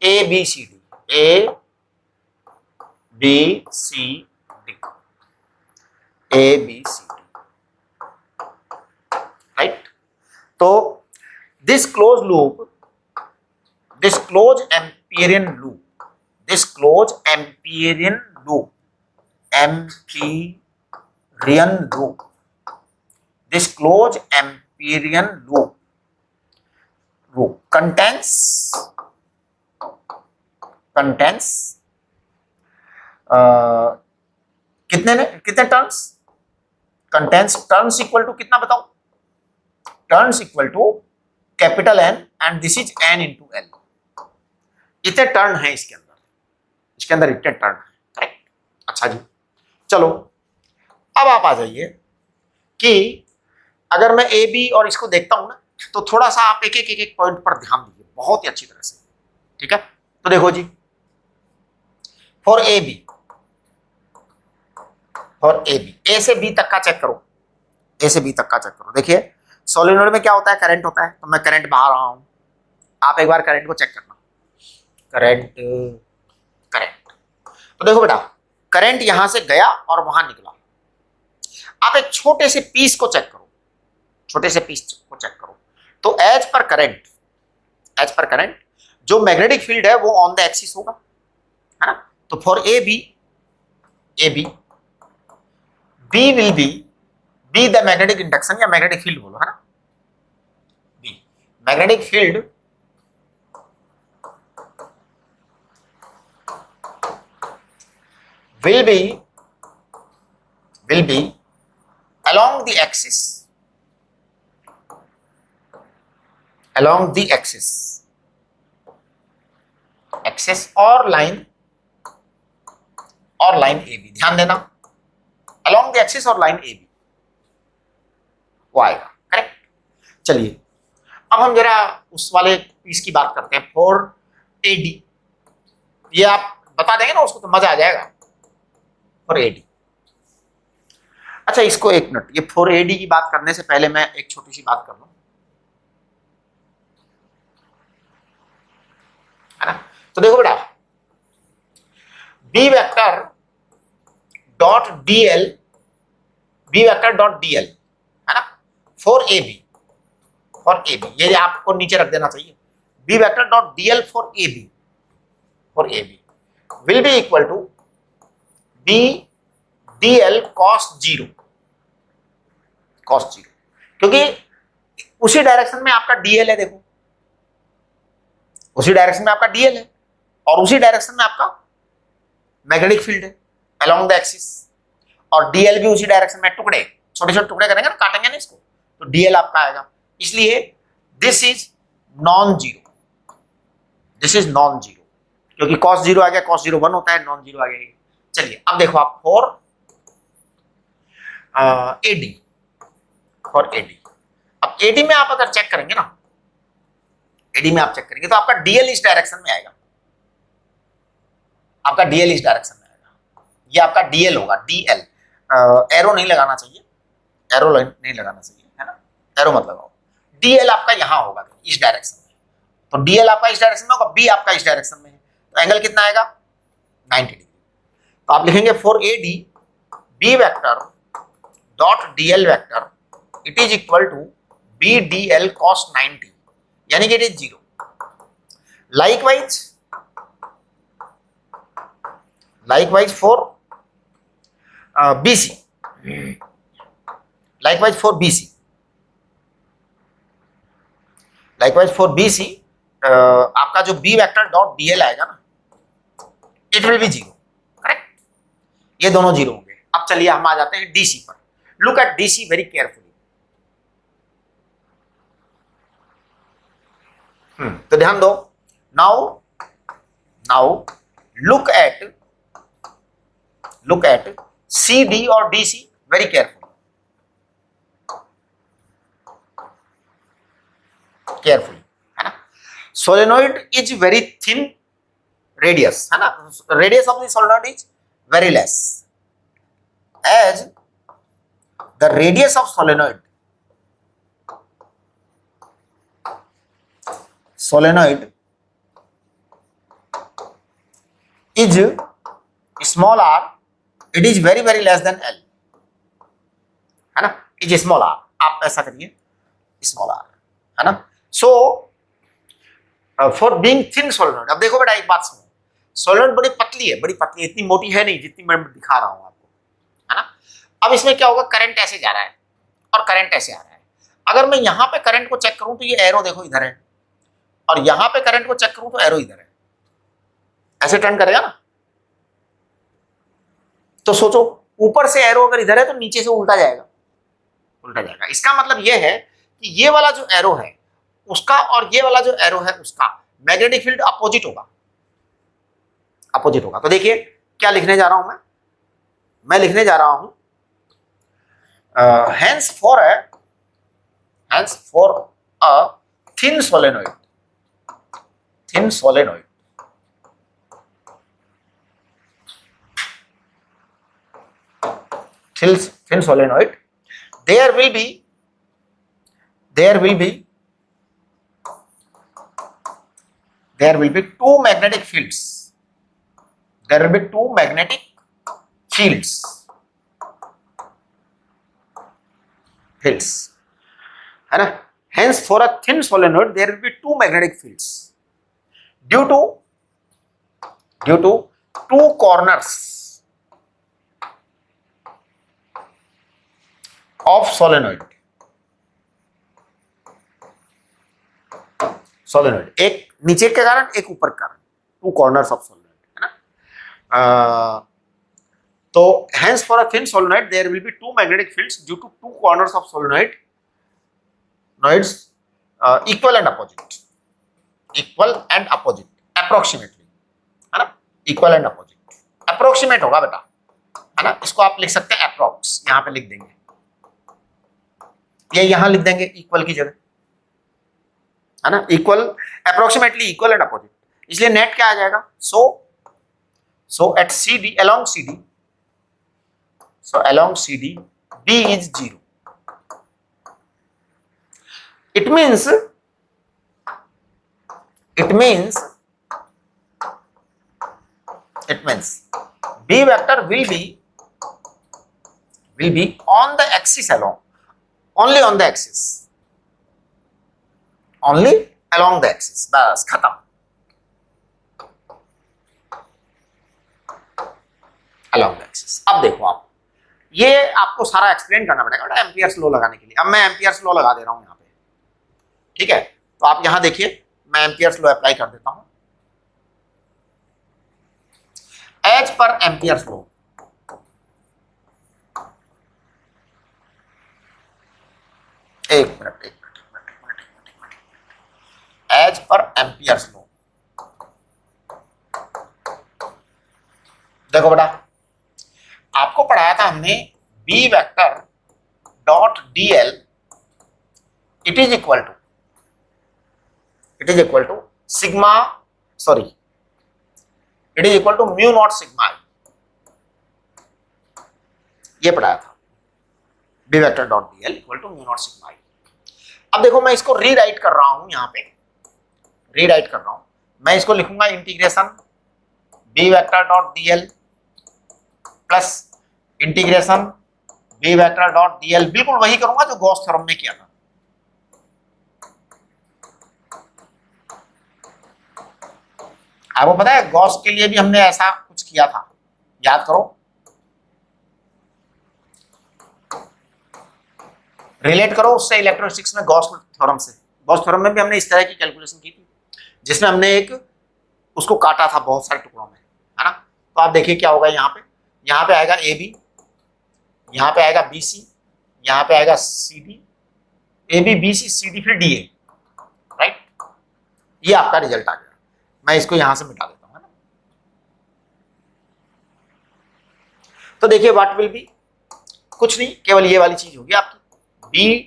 a b c d right। तो this closed empyrean loop contains कितने turns, turns equal to कितना बताओ, turns equal to capital N and this is N into L, इतने turn है इसके अंदर इतने turn है, करेक्ट। अच्छा जी, चलो अब आप आ जाइए कि अगर मैं ए बी और इसको देखता हूं ना, तो थोड़ा सा आप एक एक पॉइंट पर ध्यान दीजिए बहुत ही अच्छी तरह से, ठीक है। तो देखो जी, फॉर ए बी ए से बी तक का चेक करो, देखिए सोलेनोइड में क्या होता है, करंट होता है, तो मैं करंट बहा रहा हूं, आप एक बार करंट को चेक करना, करंट, तो देखो बेटा करंट यहां से गया और वहां निकला। आप एक छोटे से पीस को चेक करो, तो एज पर करंट जो मैग्नेटिक फील्ड है वो ऑन द एक्सिस होगा, है ना। तो for A B will be the magnetic induction या मैग्नेटिक फील्ड बोलो, है ना, B magnetic field will be along the axis or line AB, ध्यान देना, along the axis और line AB वो आएगा, करेक्ट। चलिए अब हम जरा उस वाले पीस की बात करते हैं, 4AD, ये आप बता देंगे ना उसको तो मजा आ जाएगा, 4AD। अच्छा इसको एक मिनट, ये 4AD की बात करने से पहले मैं एक छोटी सी बात कर लूं, है ना। तो देखो बेटा, बी वेक्टर डॉट डीएल है ना, 4AB ये आपको नीचे रख देना चाहिए, B vector dot DL for AB will be equal to B DL cos zero, क्योंकि उसी डायरेक्शन में आपका डीएल है, देखो उसी डायरेक्शन में आपका डीएल है और उसी डायरेक्शन में आपका मैग्नेटिक फील्ड है अलोंग द एक्सिस, और डीएल भी उसी डायरेक्शन में, टुकड़े छोटे छोटे टुकड़े करेंगे ना, काटेंगे ना इसको, तो डीएल आपका आएगा, इसलिए दिस इज नॉन जीरो, क्योंकि कॉस जीरो आ गया, कॉस जीरो 1 होता है, नॉन जीरो आ गया। चलिए अब देखो आप फॉर एडी, अब एडी में आप अगर चेक करेंगे ना, तो आपका डीएल इस डायरेक्शन में आएगा, ये आपका डीएल होगा, डीएल, एरो नहीं लगाना चाहिए, है ना, एरो मत लगाओ, डीएल आपका यहां होगा इस डायरेक्शन में, तो डीएल आपका इस डायरेक्शन में होगा, बी आपका इस डायरेक्शन में है, तो एंगल कितना आएगा 90 डिग्री। तो आप लिखेंगे for AD B vector dot DL vector it is equal to B DL cos 90, यानी कि it is zero. likewise for BC, likewise for BC आपका जो बी वेक्टर डॉट डीएल आएगा ना, it will be zero, correct, ये दोनों zero होंगे। अब चलिए हम आ जाते हैं डीसी पर। Look at DC very carefully. तो ध्यान दो, now look at C D और डीसी वेरी केयरफुली, है ना। Solenoid is very thin radius, है ना, radius of the solenoid is very less, as the radius of solenoid is small r, it is very very less than L, है ना, is small r, आप ऐसा करिए small r, है ना। so for being thin solenoid, अब देखो बेटा एक बात सुनो, सोलेनोइड बड़ी पतली है, इतनी मोटी है नहीं जितनी मैं दिखा रहा हूं आपको, है ना। अब इसमें क्या होगा, करंट ऐसे जा रहा है और करंट ऐसे आ रहा है। अगर मैं यहां पे करंट को चेक करूं तो ये एरो देखो इधर है, और यहां पे करंट को चेक करूं तो एरो इधर है, ऐसे टर्न करेगा ना। तो सोचो ऊपर से एरो अगर इधर है तो नीचे से उल्टा जाएगा। इसका मतलब यह है कि ये वाला जो एरो है उसका और ये वाला जो एरो है उसका मैग्नेटिक फील्ड अपोजिट होगा। तो देखिए क्या लिखने जा रहा हूं मैं लिखने जा रहा हूं hence for a thin solenoid, thin solenoid there will be two magnetic fields, है ना। hence for a thin solenoid there will be two magnetic fields due to two corners of solenoid, एक नीचे के कारण एक ऊपर के कारण, टू कॉर्नर्स ऑफ solenoid, है ना। तो hence for a thin solenoid there will be two magnetic fields due to two corners of solenoid equal and opposite approximately, है ना। equal and opposite approximate होगा बेटा, है ना। इसको आप लिख सकते हैं अप्रोक्स, यहां पे लिख देंगे, ये यहां लिख देंगे इक्वल की जगह, है ना। Equal, approximately equal and opposite, इसलिए नेट क्या आ जाएगा, so at C D along CD D is 0. It means B vector will be on the axis only on the axis, बस खत्म। along the axis। अब देखो आप, ये आपको सारा एक्सप्लेन करना पड़ेगा एम्पियर्स लॉ लगाने के लिए। अब मैं एम्पियर्स लॉ लगा दे रहा हूं यहां पे, ठीक है। तो आप यहां देखिए, मैं एम्पियर्स लॉ अप्लाई कर देता हूं। एज पर एम्पियर्स लॉ, एक minute, as per Ampere's law, देखो बेटा आपको पढ़ाया था हमने B vector dot dl it is equal to sigma, sorry it is equal to mu naught sigma, ये पढ़ाया था, B vector dot dl equal to mu naught sigma. अब देखो मैं इसको रीराइट कर रहा हूं, यहां पे रीराइट कर रहा हूं, मैं इसको लिखूंगा integration B vector dot dl plus integration B vector dot dl, बिल्कुल वही करूंगा जो गॉस थ्योरम में किया था। आपको पता है गॉस के लिए भी हमने ऐसा कुछ किया था, याद करो, रिलेट करो उससे इलेक्ट्रोस्टैटिक्स में गॉस थ्योरम से। गॉस थ्योरम में भी हमने इस तरह की कैलकुलेशन की थी, जिसमें हमने एक उसको काटा था बहुत सारे टुकड़ों में, है ना। तो आप देखिए क्या होगा, यहाँ पे आएगा ए बी, यहाँ पे आएगा बी सी, यहाँ पे आएगा C D, A B B C C D फिर डी ए, राइट। ये आपका रिजल्ट आ गया। मैं इसको यहां से मिटा देता हूं, है ना। तो देखिए व्हाट विल बी, कुछ नहीं, केवल ये वाली चीज होगी आपकी B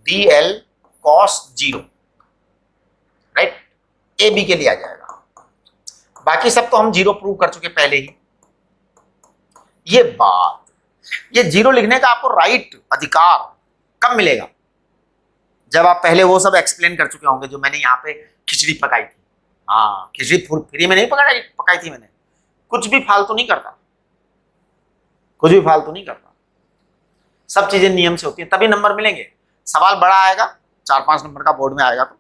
D L cos 0, right. A B के लिए आ जाएगा, बाकी सब तो हम 0 प्रूव कर चुके पहले ही। ये बात, ये 0 लिखने का आपको राइट, अधिकार कब मिलेगा, जब आप पहले वो सब एक्सप्लेन कर चुके होंगे जो मैंने यहाँ पे खिचड़ी पकाई थी। हाँ, खिचड़ी फ्री में नहीं पकाई थी मैंने, कुछ भी फालतू नहीं करता, कुछ भी फालतू नहीं करता, सब चीजें नियम से होती है, तभी नंबर मिलेंगे। सवाल बड़ा आएगा, 4-5 नंबर का बोर्ड में आएगा, तो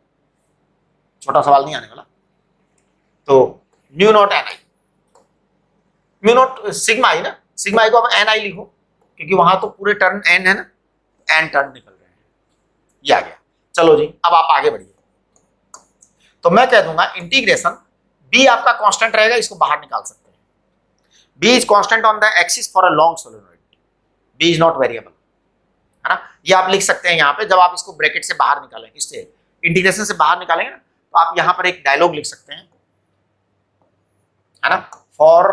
छोटा सवाल नहीं आने वाला। तो mu naught N I, mu naught sigma I ना, सिग्मा आई को अब एन आई लिखो, क्योंकि वहां तो पूरे टर्न एन है ना, एन टर्न निकल रहे हैं। ये आ गया। चलो जी, अब आप आगे बढ़िए। तो मैं कह दूंगा इंटीग्रेशन बी आपका कांस्टेंट रहेगा, इसको बाहर निकाल सकते हैं। B is constant on the axis for a long solenoid, B is not variable, है ना। ये आप लिख सकते हैं यहाँ पे, जब आप इसको ब्रैकेट से बाहर निकालेंगे, इससे इंटीग्रेशन से बाहर निकालेंगे ना, तो आप यहाँ पर एक डायलॉग लिख सकते हैं, है ना। फॉर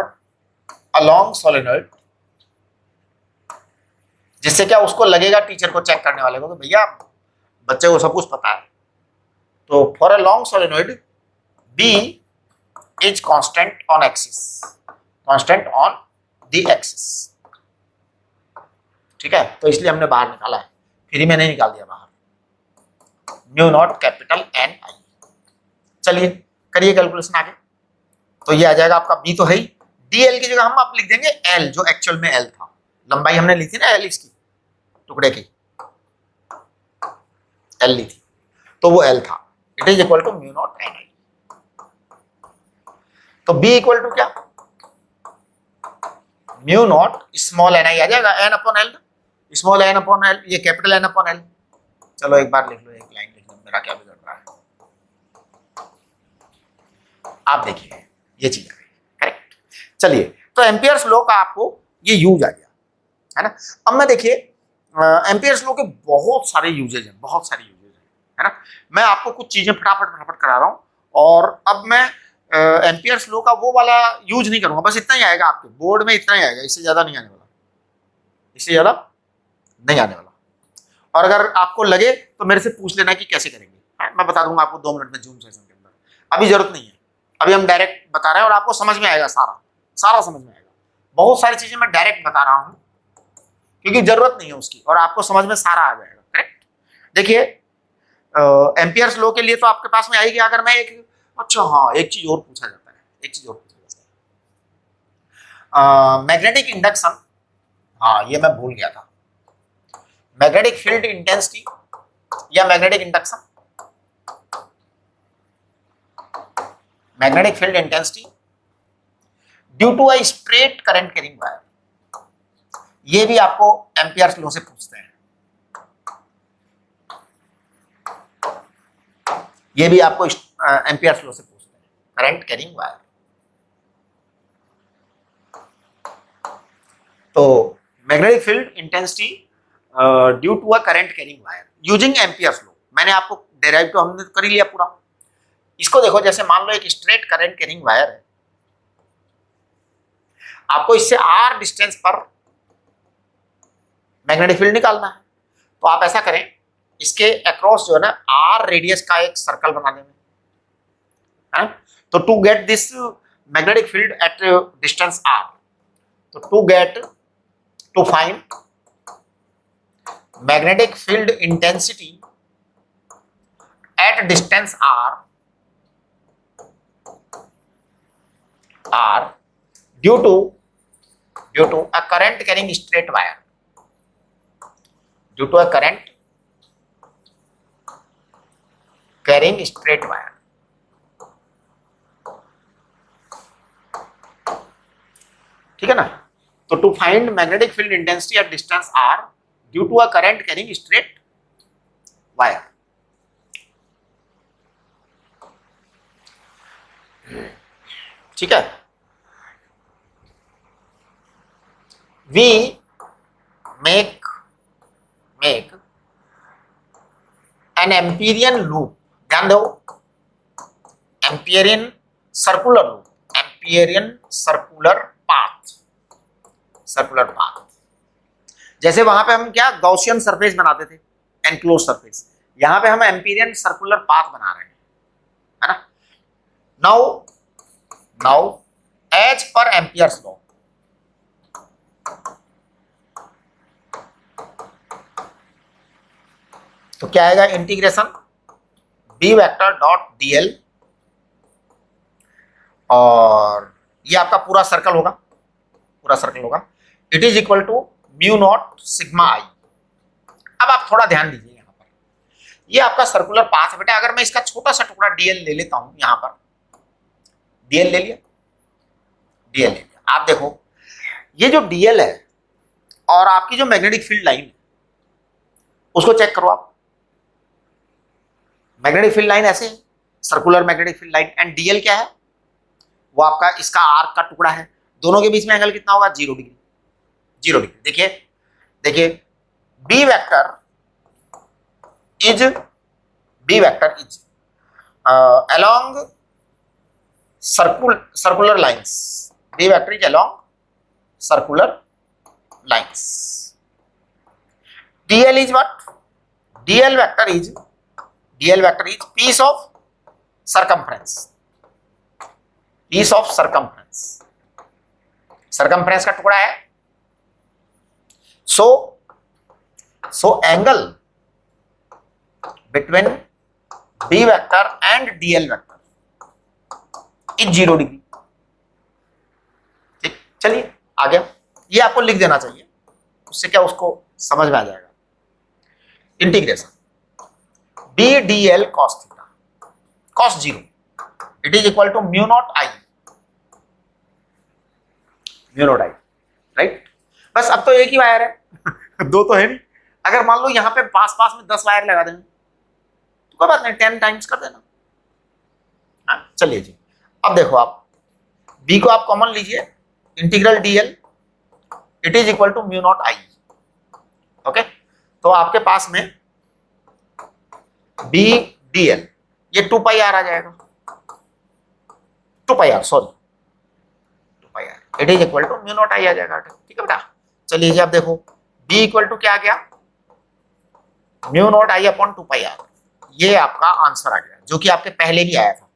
अ लॉन्ग सोलेनोइड, जिससे क्या उसको लगेगा टीचर को, चेक करने वाले को, कि भैया बच्चे को सब कुछ पता है। तो for a long solenoid B is constant on axis, constant on the axis, ठीक है। तो इसलिए हमने बाहर निकाला है, फ्री में नहीं निकाल दिया बाहर। म्यू नॉट कैपिटल एन आई। चलिए करिए कैलकुलेशन आगे। तो ये आ जाएगा आपका बी तो है ही, डी एल की जगह हम आप लिख देंगे एल, जो एक्चुअल में एल था, लंबाई हमने ली थी ना एल इसकी, टुकड़े की एल ली थी, तो वो एल था। It is equal to mu naught N I. तो बी इक्वल टू क्या, mu naught small N I आ जाएगा, N upon L, small N upon L, ये कैपिटल एन अपॉन एल। चलो एक बार लिख लो, एक लाइन लिख लो, मेरा क्या बिगड़ रहा है। आप देखिए ये चीज करेक्ट। चलिए, तो एम्पियर्स लॉ का आपको ये यूज आ गया, है ना। अब मैं देखिए एम्पियर्स लॉ के बहुत सारे यूजेज हैं, बहुत सारे यूजेज हैं, है ना। मैं आपको कुछ चीजें फटाफट करा रहा हूं, और अब मैं एम्पियर्स लॉ का वो वाला यूज नहीं करूंगा, बस इतना ही आएगा आपके बोर्ड में, इतना ही आएगा, इससे ज्यादा नहीं आने वाला, इससे ज्यादा नहीं आने वाला। और अगर आपको लगे तो मेरे से पूछ लेना कि कैसे करेंगे, मैं बता दूंगा आपको 2 मिनट में जूम सेशन के अंदर। अभी जरूरत नहीं है, अभी हम डायरेक्ट बता रहे हैं और आपको समझ में आएगा, सारा समझ में आएगा। बहुत सारी चीजें मैं डायरेक्ट बता रहा हूं क्योंकि जरूरत नहीं है उसकी, और आपको समझ में सारा आ जाएगा, करेक्ट। देखिए एम्पियर्स लॉ के लिए तो आपके पास में आएगी, अगर मैं एक, अच्छा हाँ, एक चीज और पूछा जाता है, एक चीज और पूछा जाता है, मैग्नेटिक इंडक्शन। हाँ, ये मैं भूल गया था, मैग्नेटिक फील्ड इंटेंसिटी या magnetic induction, magnetic field intensity due to a straight current carrying wire, ये भी आपको एम्पियर्स लॉ से पूछते हैं, ये भी आपको एम्पियर्स लॉ से पूछते हैं, करंट कैरिंग वायर। तो magnetic field intensity due to a current carrying wire using Ampere's law, मैंने आपको डेराइव तो हमने कर ही लिया पूरा। इसको देखो, जैसे मान लो एक स्ट्रेट करंट कैरिंग वायर है, आपको इससे आर डिस्टेंस पर मैग्नेटिक फील्ड निकालना है। तो आप ऐसा करें, इसके अक्रॉस जो है ना आर रेडियस का एक सर्कल बना देंगे, है। तो to get this magnetic field at distance R, तो to find magnetic field intensity at distance R due to a current carrying straight wire, due to a current carrying straight wire, ठीक है ना। तो to find magnetic field intensity at distance r due to a current carrying straight wire. ठीक है। We make an Amperian loop, ध्यान दो, Amperian circular loop, Amperian circular path, जैसे वहां पे हम क्या गॉसियन सरफेस बनाते थे, एनक्लोज सरफेस, यहां पे हम एम्पियरियन सर्कुलर पाथ बना रहे हैं, है ना। Now as per Ampere's law, तो क्या आएगा, integration B vector dot DL, और ये आपका पूरा सर्कल होगा, it is equal to mu naught sigma I. अब आप थोड़ा ध्यान दीजिए, यहां पर ये आपका सर्कुलर पाथ है बेटा। अगर मैं इसका छोटा सा टुकड़ा डीएल ले लेता हूं, यहां पर डीएल ले लिया, आप देखो ये जो डीएल है और आपकी जो मैग्नेटिक फील्ड लाइन है उसको चेक करो आप। मैग्नेटिक फील्ड लाइन ऐसे circular magnetic field line, and DL क्या है, वो आपका इसका आर्क का टुकड़ा है। दोनों के बीच में एंगल कितना होगा, 0 डिग्री। देखिए B vector is along circular lines, B vector is along circular lines. Dl is what, dl vector is piece of circumference, circumference का टुकड़ा है। so angle between b vector and dl vector is 0 degree. ठीक, चलिए आगे, ये आपको लिख देना चाहिए, उससे क्या उसको समझ में आ जाएगा। Integration B D L cos theta cos 0 it is equal to mu naught I, right. बस अब तो एक ही वायर है दो तो है नहीं। अगर मान लो यहाँ पे पास में 10 वायर लगा देंगे तो कोई बात नहीं, 10 टाइम्स कर देना। चलिए जी, अब देखो आप b को आप कॉमन लीजिए, integral dl it is equal to mu naught I. Okay, तो आपके पास में b dl ये 2 पाई आर आ जाएगा, 2 pi R it is equal to mu naught I आ जाएगा। ठीक है बेटा, चलिए जी आप देखो b इक्वल टू क्या आ गया, mu naught I upon 2 pi R. ये आपका आंसर आ गया, जो कि आपके पहले भी आया था,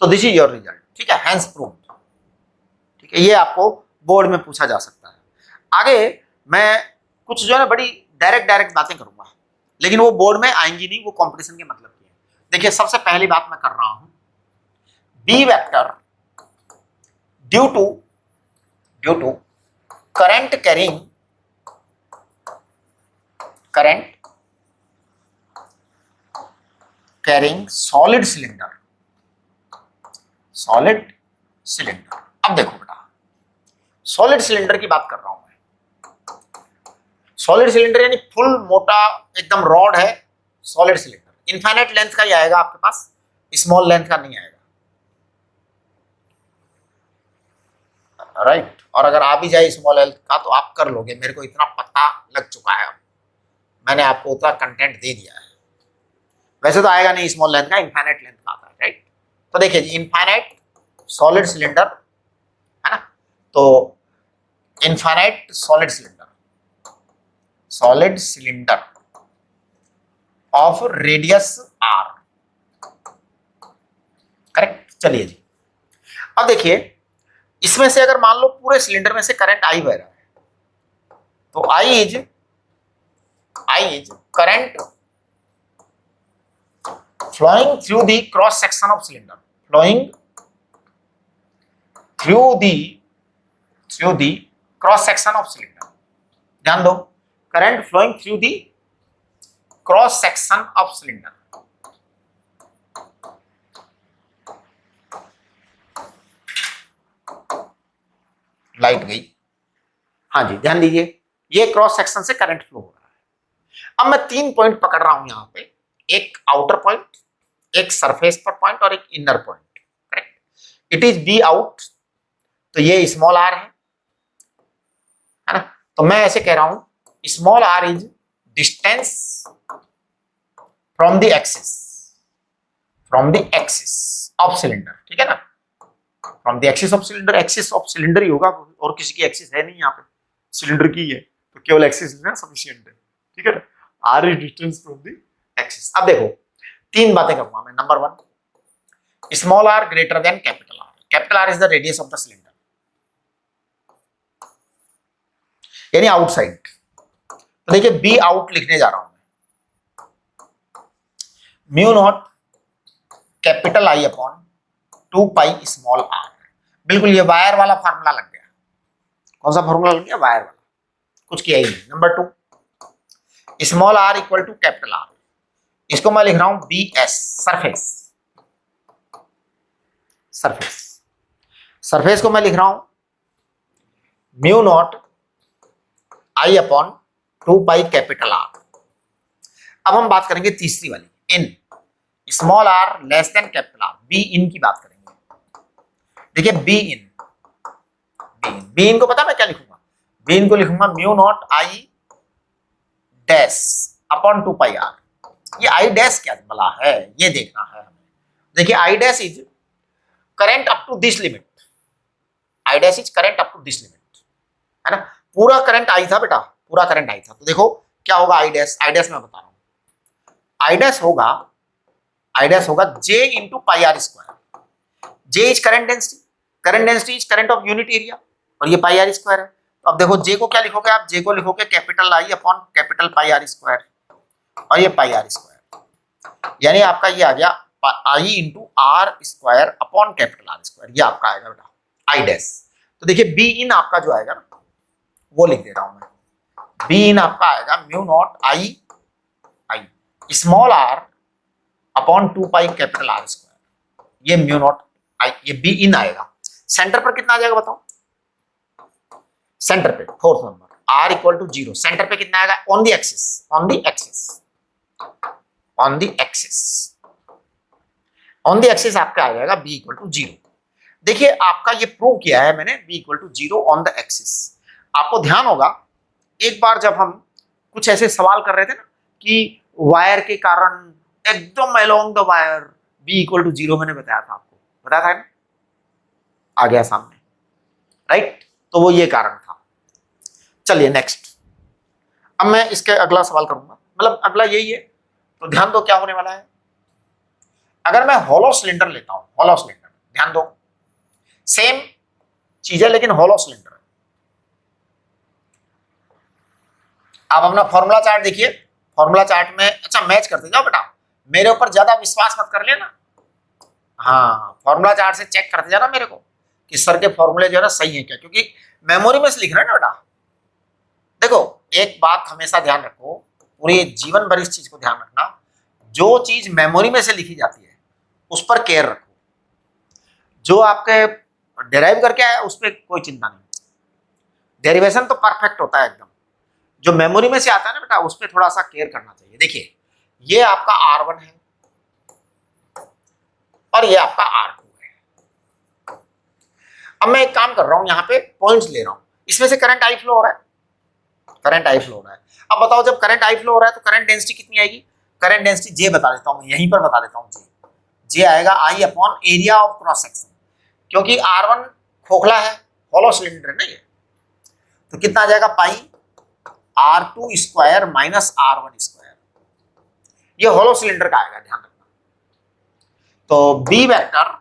तो दिस इज योर रिजल्ट। ठीक है, हैंस प्रूव्ड। ठीक है, ये आपको बोर्ड में पूछा जा सकता है। आगे मैं कुछ जो है ना बड़ी डायरेक्ट बातें करूंगा, लेकिन वो बोर्ड में आएंगी नहीं, वो कंपटीशन के मतलब की है। देखिए सबसे पहली बात मैं कर रहा हूं, B vector due to current carrying solid cylinder. अब देखो बेटा, सॉलिड सिलेंडर की बात कर रहा हूं मैं। सॉलिड सिलेंडर यानी फुल मोटा एकदम रॉड है सॉलिड सिलेंडर, इनफाइनाइट लेंथ का ही आएगा आपके पास, स्मॉल लेंथ का नहीं आएगा, राइट। और अगर आ भी जाए स्मॉल लेंथ का तो आप कर लोगे, मेरे को इतना पता लग चुका है, मैंने आपको उतना कंटेंट दे दिया है। वैसे तो आएगा नहीं स्मॉल लेंथ का, इनफाइनाइट लेंथ का आता है, राइट। तो देखिए जी, इनफाइनाइट सॉलिड सिलेंडर है ना, तो infinite solid cylinder of radius R, correct. चलिए जी, अब देखिए इसमें से अगर मान लो पूरे सिलेंडर में से करंट आई बह रहा है, तो I is current flowing through the cross section of cylinder, cross section of cylinder। ध्यान दो, current flowing through the cross section of cylinder। Light गई, हाँ जी ध्यान दीजिए, ये क्रॉस सेक्शन से करंट फ्लो हो रहा है। अब मैं 3 पॉइंट पकड़ रहा हूं यहां पे, एक आउटर पॉइंट, एक सरफेस पर पॉइंट और एक inner point, correct. It is be out, तो ये स्मॉल आर है ना। तो मैं ऐसे कह रहा हूं small r is distance from the axis, from the axis of cylinder, ठीक है ना। From the axis of cylinder, axis of cylinder ही होगा, और किसी की एक्सिस है नहीं यहाँ पे, सिलेंडर की है, तो केवल एक्सिस लेना सफिशिएंट है, ठीक है ना। R is distance from the axis. अब देखो तीन बातें करूंगा मैं। Number one, small R greater than capital R. Capital R is the radius of the cylinder, यानी आउटसाइड। तो देखिए बी आउट लिखने जा रहा हूं मैं, mu naught capital I upon 2 pi small R. बिल्कुल ये वायर वाला फार्मूला लग गया। कौन सा फार्मूला लग गया? वायर वाला, कुछ किया ही नहीं। Number two, small r equal to capital R, इसको मैं लिख रहा हूं B S, surface. Surface, surface को मैं लिख रहा हूं mu naught I upon 2 pi capital R. अब हम बात करेंगे तीसरी वाली, in, small r less than capital R, B in की बात करेंगे। देखिए बी इन, बी इन को पता मैं क्या लिखूंगा? बी इन को लिखूंगा mu naught I dash upon 2 pi R. ये आई डैश क्या बला है, ये देखना है हमें। देखिए I dash is current up to this limit, I dash is current up to this limit, है ना। पूरा करंट आई था बेटा, पूरा करंट आई था। तो देखो क्या होगा आई डैश, आई डैश मैं बता रहा हूं, आई डैश होगा J into pi are square. J is current density, current density is current of unit area, और ये पाई आर स्क्वायर है। तो अब देखो जे को क्या लिखोगे आप? जे को लिखोगे capital I upon capital pi are square, और ये पाई आर स्क्वायर, यानी आपका ये आ गया I into r square upon capital R square. ये आपका आएगा बेटा आई डैश। तो देखिए बी इन आपका जो आएगा ना, वो लिख दे रहा हूं मैं, बी इन आपका आएगा mu naught I small R upon 2 pi capital R square. ये म्यू नॉट आई, ये बी इन आएगा। सेंटर पर कितना आ जाएगा बताओ? सेंटर पे fourth number, R equal to 0। Centre पे कितना आएगा? On the axis, on the axis, on the axis, on the axis आपका आ जाएगा बी इक्वल टू 0। देखिए आपका ये प्रूव किया है मैंने, B equal to 0 on the axis. आपको ध्यान होगा एक बार जब हम कुछ ऐसे सवाल कर रहे थे ना कि वायर के कारण एकदम along the wire B equal to 0, मैंने बताया था आपको, बताया था ना, आ गया सामने, राइट। तो वो ये कारण था। चलिए नेक्स्ट, अब मैं इसके अगला सवाल करूंगा, मतलब अगला यही है। तो ध्यान दो क्या होने वाला है। अगर मैं हॉलो सिलेंडर लेता हूं, हॉलो सिलेंडर, ध्यान दो, सेम चीज है लेकिन हॉलो सिलेंडर है। आप अपना फॉर्मूला चार्ट देखिए, फॉर्मूला चार्ट में, अच्छा मैच करते जाओ बेटा, मेरे ऊपर ज्यादा विश्वास मत कर लेना। हाँ, फॉर्मूला चार्ट से चेक करते जाना मेरे को कि सर के फॉर्मूले जो है ना सही है क्या, क्योंकि मेमोरी में से लिख रहे हैं ना बेटा। देखो एक बात हमेशा ध्यान रखो, पूरे जीवन भर इस चीज को ध्यान रखना, जो चीज मेमोरी में से लिखी जाती है उस पर केयर रखो। जो आपके डेराइव करके आया उस पर कोई चिंता नहीं, डेरिवेशन तो परफेक्ट होता है एकदम। जो मेमोरी में से आता है ना बेटा, उस पर थोड़ा सा केयर करना चाहिए। देखिए ये आपका R1 है और ये आपका R2 है। अब मैं एक काम कर रहा हूं, यहां पे पॉइंट्स ले रहा हूं, इसमें से करंट आई फ्लो हो रहा है, करंट आई फ्लो हो रहा है। अब बताओ जब करंट आई फ्लो हो रहा है तो करंट डेंसिटी कितनी आएगी? करंट डेंसिटी जे बता देता हूं, यहीं पर बता देता हूं, जे आएगा I upon area of cross section, क्योंकि R1 खोखला है, हॉलो सिलेंडर है ना ये, तो कितना आ जाएगा? Pi R2 square minus R1 square. ये हॉलो सिलेंडर का आएगा, ध्यान रखना। तो B vector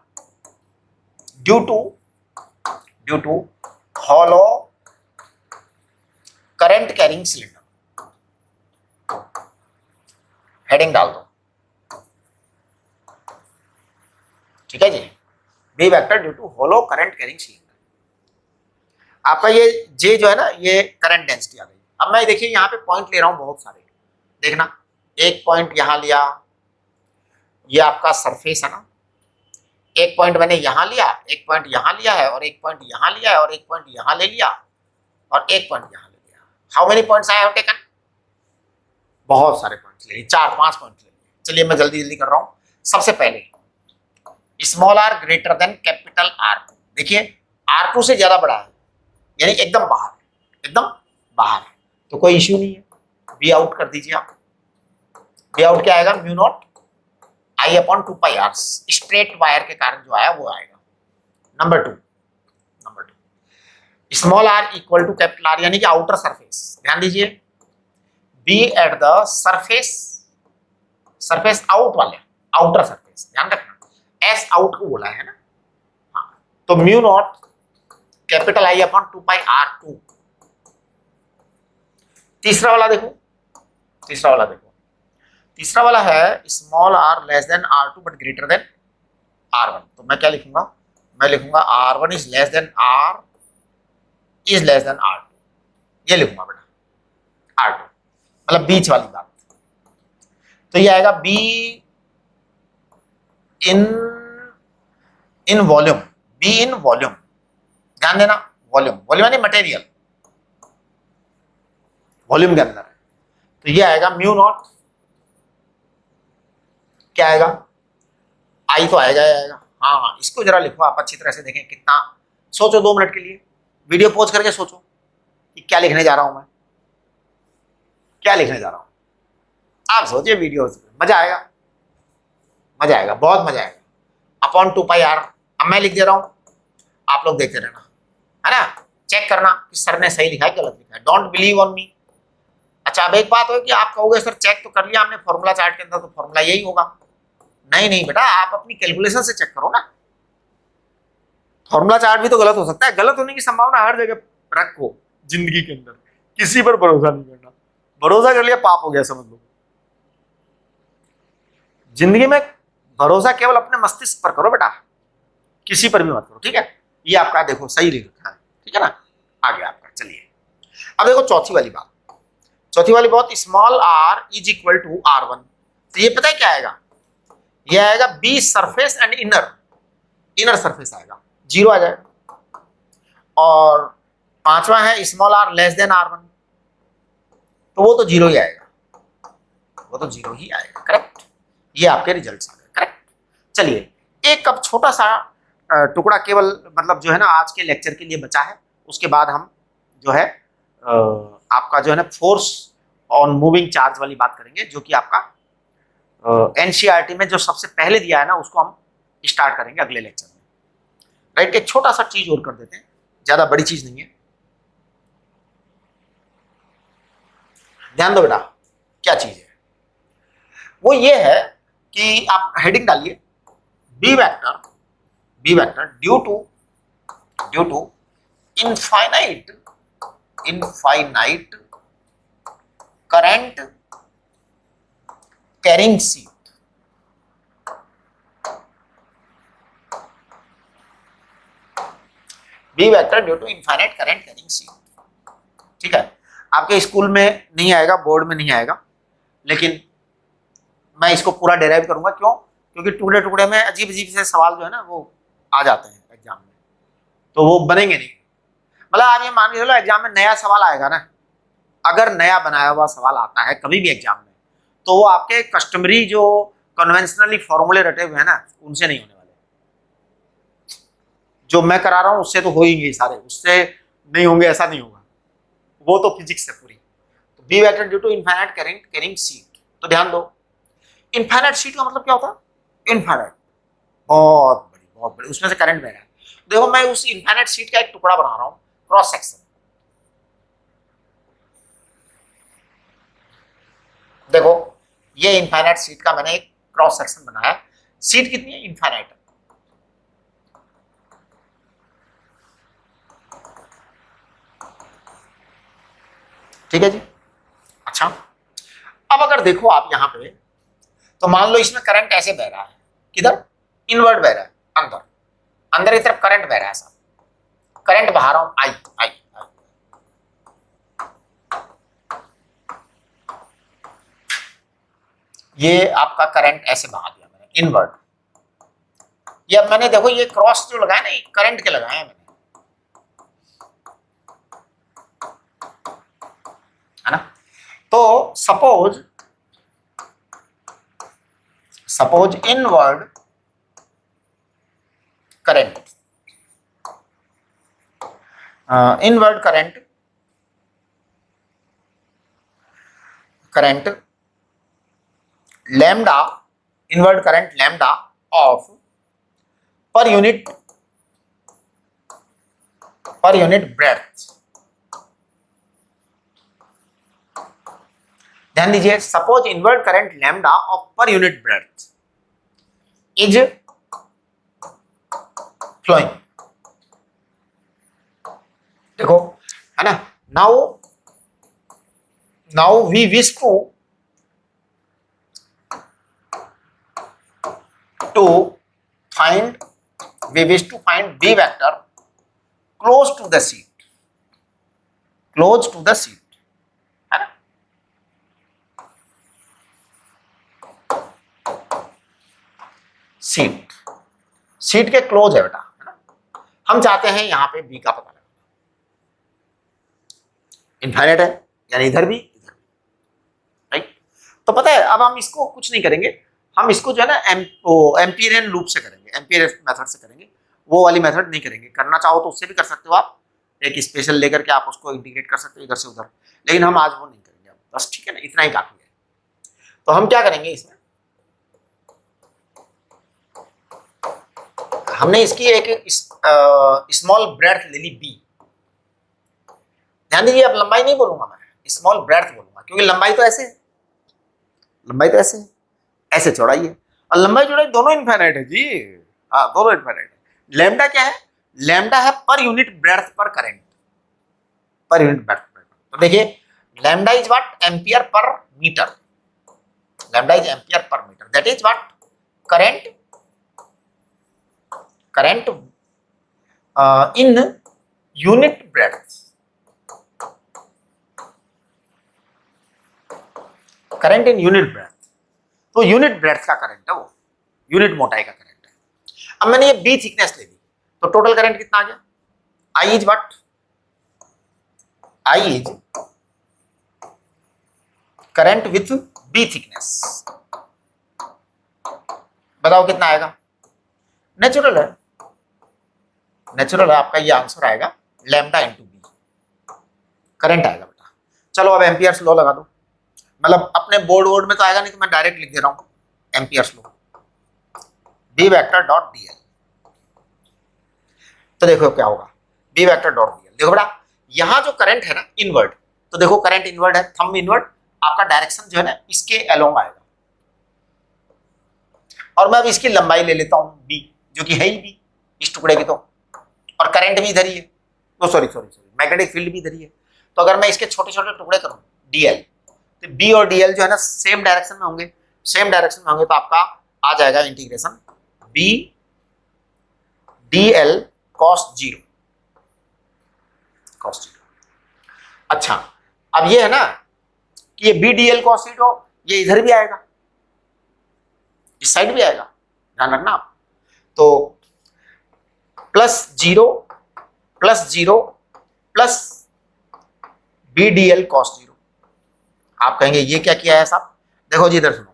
due to hollow current carrying cylinder, heading डाल दो, ठीक है जी। B vector due to hollow current carrying cylinder. आपका ये जे जो है ना, ये करंट डेंसिटी आ गई। अब मैं देखिए यहाँ पे पॉइंट ले रहा हूं बहुत सारे, देखना, एक पॉइंट यहां लिया, ये आपका सरफेस है ना, एक पॉइंट मैंने यहां लिया, एक पॉइंट यहां लिया है, और एक पॉइंट यहां लिया है, और एक पॉइंट यहां ले लिया, और एक पॉइंट यहां ले लिया। How many points I have taken? बहुत सारे पॉइंट्स ले लिए, 4-5 पॉइंट ले लिए। चलिए मैं जल्दी जल्दी कर रहा हूं। सबसे पहले small R greater than capital R. देखिए R2 से ज्यादा बड़ा है, यानी एकदम बाहर, एकदम बाहर, तो कोई इश्यू नहीं है, बी आउट कर दीजिए आप। बी आउट क्या आएगा, mu naught I upon 2πr, straight wire के कारण जो आया वो आएगा। Number two small r equal to capital R, यानी कि आउटर सरफेस। ध्यान दीजिए, B at the surface, surface out वाले, आउटर सरफेस, ध्यान रखना, एस आउट को बोला है ना। हाँ, तो mu naught capital I upon 2πr2। तीसरा वाला देखो, तीसरा वाला है small r less than R2 but greater than R1। तो मैं क्या लिखूंगा, मैं लिखूंगा R1 is less than R is less than R2, ये लिखूंगा बेटा, R2 मतलब बीच वाली बात। तो ये आएगा B in volume, B in volume, ध्यान देना, वॉल्यूम यानी मटेरियल, वॉल्यूम के अंदर। तो ये आएगा म्यू नॉट, क्या आएगा, आई तो आएगा ही आएगा। हाँ, इसको जरा लिखो आप अच्छी तरह से, देखें कितना, सोचो 2 मिनट के लिए, वीडियो पॉज करके सोचो कि क्या लिखने जा रहा हूं मैं, क्या लिखने जा रहा हूं। आप सोचिए, वीडियो मजा आएगा, बहुत मजा आएगा। अपॉन 2πr, अब मैं लिख दे रहा हूं, आप लोग देखते रहना, है ना, चेक करना कि सर ने सही लिखा है गलत लिखा है, डोंट बिलीव ऑन मी। अच्छा, अब एक बात हो कि आप कहोगे सर चेक तो कर लिया हमने फॉर्मूला चार्ट के अंदर, तो फॉर्मूला यही होगा। नहीं बेटा, आप अपनी कैलकुलेशन से चेक करो ना, फॉर्मूला चार्ट भी तो गलत हो सकता है, गलत होने की संभावना हर जगह रखो जिंदगी के अंदर, किसी पर भरोसा नहीं करना, भरोसा कर लिया पाप हो गया समझ लो। जिंदगी में भरोसा केवल अपने मस्तिष्क पर करो बेटा, किसी पर भी मत करो, ठीक है। ये आपका देखो सही लिख रखा है, ठीक है ना, आगे आपका। चलिए अब देखो चौथी वाली बात, small r is equal to R1। तो ये पता है क्या आएगा, ये आएगा B surface and inner surface आएगा, 0 आ जाएगा। और पांचवा है small r less than R1, तो वो तो 0 ही आएगा, करेक्ट। ये आपके रिजल्ट्स आ गए, करेक्ट। चलिए एक अब छोटा सा टुकड़ा केवल मतलब जो है ना आज के लेक्चर के लिए बचा है, उसके बाद हम जो है आपका जो है ना फोर्स ऑन मूविंग चार्ज वाली बात करेंगे, जो कि आपका एनसीईआरटी में जो सबसे पहले दिया है ना, उसको हम स्टार्ट करेंगे अगले लेक्चर में, राइट। एक छोटा सा चीज और कर देते हैं, ज्यादा बड़ी चीज नहीं है, ध्यान दो बेटा। क्या चीज है वो, ये है कि आप हेडिंग डालिए, B vector due to infinite current carrying sheet. B vector due to infinite current carrying sheet, ठीक है। आपके स्कूल में नहीं आएगा, बोर्ड में नहीं आएगा, लेकिन मैं इसको पूरा डेराइव करूंगा। क्यों? क्योंकि टुकड़े टुकड़े में अजीब अजीब से सवाल जो है ना वो आ जाते हैं एग्जाम में, तो वो बनेंगे नहीं। मतलब आप ये मान के चलो एग्जाम में नया सवाल आएगा ना, अगर नया बनाया हुआ सवाल आता है कभी भी एग्जाम में, तो वो आपके कस्टमरी जो कन्वेंशनली फॉर्मूले रटे हुए हैं ना, उनसे नहीं होने वाले। जो मैं करा रहा हूं उससे तो होंगे सारे, उससे नहीं होंगे ऐसा नहीं होगा, वो तो फिजिक्स है पूरी। तो B vector due to infinite current carrying sheet. तो ध्यान दो, इनफाइनाइट सीट का मतलब क्या होता है? इनफाइनाइट, बहुत बड़ी, उसमें से करंट बह रहा है। देखो मैं उस इनफाइनाइट सीट का एक टुकड़ा बना रहा हूं, क्रॉस सेक्शन। देखो ये इनफाइनाइट सीट का मैंने एक क्रॉस सेक्शन बनाया। सीट कितनी है? इनफाइनाइट। ठीक है जी। अच्छा, अब अगर देखो आप यहां पे, तो मान लो इसमें करंट ऐसे बह रहा है, किधर? इनवर्ट बह रहा है, अंदर की तरफ करंट बह रहा है, ऐसा करंट बहा रहा हूं, आई आई आई। ये आपका करंट ऐसे बहा दिया मैंने, इनवर्ट। ये अब मैंने देखो ये क्रॉस जो लगाया ना, ये करंट के लगाए हैं मैंने, है ना। तो suppose suppose inward current, inward current lambda, inward current lambda of per unit breadth. ध्यान दीजिए, suppose inward current lambda of per unit breadth is flowing. देखो है ना, now we wish to find B vector close to the seat, है ना। Seat के close है बेटा, है ना। हम चाहते हैं यहां पे B का पता लगा, इनफाइनाइट है यानी इधर भी राइट। तो पता है अब हम इसको कुछ नहीं करेंगे, हम इसको जो है ना एम्पिरियन लूप से करेंगे, एम्पिरियन मेथड से करेंगे, वो वाली मेथड नहीं करेंगे। करना चाहो तो उससे भी कर सकते हो आप, एक स्पेशल लेकर के आप उसको इंटीग्रेट कर सकते हो इधर से उधर, लेकिन हम आज वो नहीं करेंगे बस, ठीक है ना, इतना ही काफी है। तो हम क्या करेंगे इसमें, हमने इसकी एक स्मॉल ब्रेड्थ ले ली B। ध्यान दीजिए, अब लंबाई नहीं बोलूंगा मैं, स्मॉल ब्रेड्थ बोलूंगा, क्योंकि लंबाई तो ऐसे है, ऐसे चौड़ाई है, और लंबाई चौड़ाई दोनों इनफाइनाइट है जी, हाँ दोनों इनफाइनाइट है। लैम्डा क्या है, लैम्डा है पर यूनिट ब्रेड्थ पर करंट, पर यूनिट ब्रेड्थ पर। तो देखिए lambda is what, ampere per metre, lambda is ampere per metre, that is what current in unit breadth, current in unit breadth. तो unit breadth का current है वो, unit मोटाई का करंट है। अब मैंने ये B थिकनेस ले ली, तो टोटल करंट कितना आ गया, I is what, I is current with B thickness. बताओ कितना आएगा, नेचुरल है आपका, ये आंसर आएगा लैम्डा इंटू B करंट आएगा बेटा। चलो अब एम्पियर्स लॉ लगा दो, मतलब अपने बोर्ड में तो आएगा नहीं, तो मैं डायरेक्ट लिख दे रहा हूं Ampere's law, B vector dot dl। तो देखो क्या होगा, B वेक्टर डॉट dl। देखो बेटा यहां जो करंट है ना इनवर्ड, तो देखो करंट इनवर्ड है, थंब इनवर्ड, आपका डायरेक्शन जो है ना इसके अलोंग आएगा, और मैं अब इसकी लंबाई ले लेता हूं B, जो कि है ही B इस टुकड़े की, तो और करंट भी इधर ही है, तो सॉरी मैग्नेटिक फील्ड भी इधर ही है। तो अगर मैं इसके छोटे छोटे टुकड़े करूं dl, तो B और dl जो है ना सेम डायरेक्शन में होंगे, तो आपका आ जाएगा इंटीग्रेशन B dl cos 0। अच्छा अब ये है ना कि ये B dl cos 0 ये इधर भी आएगा, इस साइड भी आएगा, ध्यान रखना आप। तो +0 प्लस B dl cos 0। आप कहेंगे ये क्या किया है साहब, देखो जी इधर सुनो,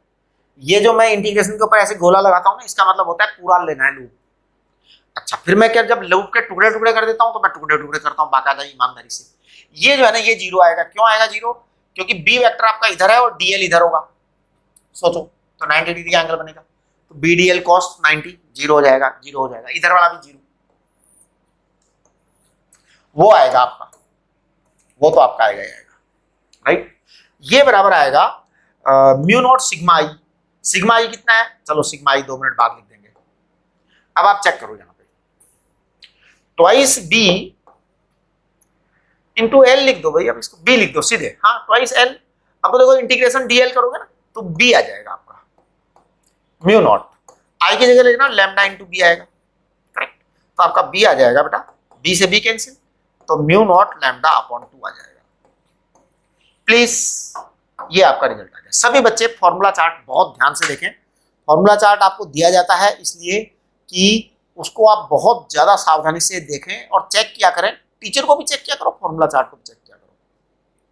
ये जो मैं इंटीग्रेशन के ऊपर ऐसे गोला लगाता हूं ना, इसका मतलब होता है पूरा लेना है लूप। अच्छा फिर मैं क्या, जब लूप के टुकड़े टुकड़े कर देता हूं, तो मैं टुकड़े टुकड़े करता हूं बाकायदा ईमानदारी से। ये जो है ना ये 0 आएगा, क्यों आएगा 0, क्योंकि B वेक्टर आपका इधर है और dl इधर होगा, सोचो तो 90 डिग्री का एंगल बनेगा, तो B dl cos 90 0 हो जाएगा, इधर वाला भी 0, वो आएगा आपका, वो तो आपका आएगा राइट। ये बराबर आएगा म्यू नॉट सिग्मा आई कितना है, चलो सिग्मा आई 2 मिनट बाद लिख देंगे। अब आप चेक करो यहाँ पे, ट्वाइस B इंटू L लिख दो भाई, अब इसको B लिख दो सीधे, हाँ ट्वाइस L। अब तो देखो इंटीग्रेशन dl करोगे ना तो B आ जाएगा आपका, म्यू नॉट I की जगह लिखना लैम्डा इंटू B आएगा, करेक्ट। तो आपका B आ जाएगा बेटा, B से B कैंसिल, तो म्यू नॉट लैम्डा अपॉन 2 आ जाएगा। प्लीज ये आपका रिजल्ट आ गया। सभी बच्चे फॉर्मूला चार्ट बहुत ध्यान से देखें, फॉर्मूला चार्ट आपको दिया जाता है इसलिए कि उसको आप बहुत ज्यादा सावधानी से देखें और चेक किया करें, टीचर को भी चेक किया करो, फॉर्मूला चार्ट को भी चेक किया करो,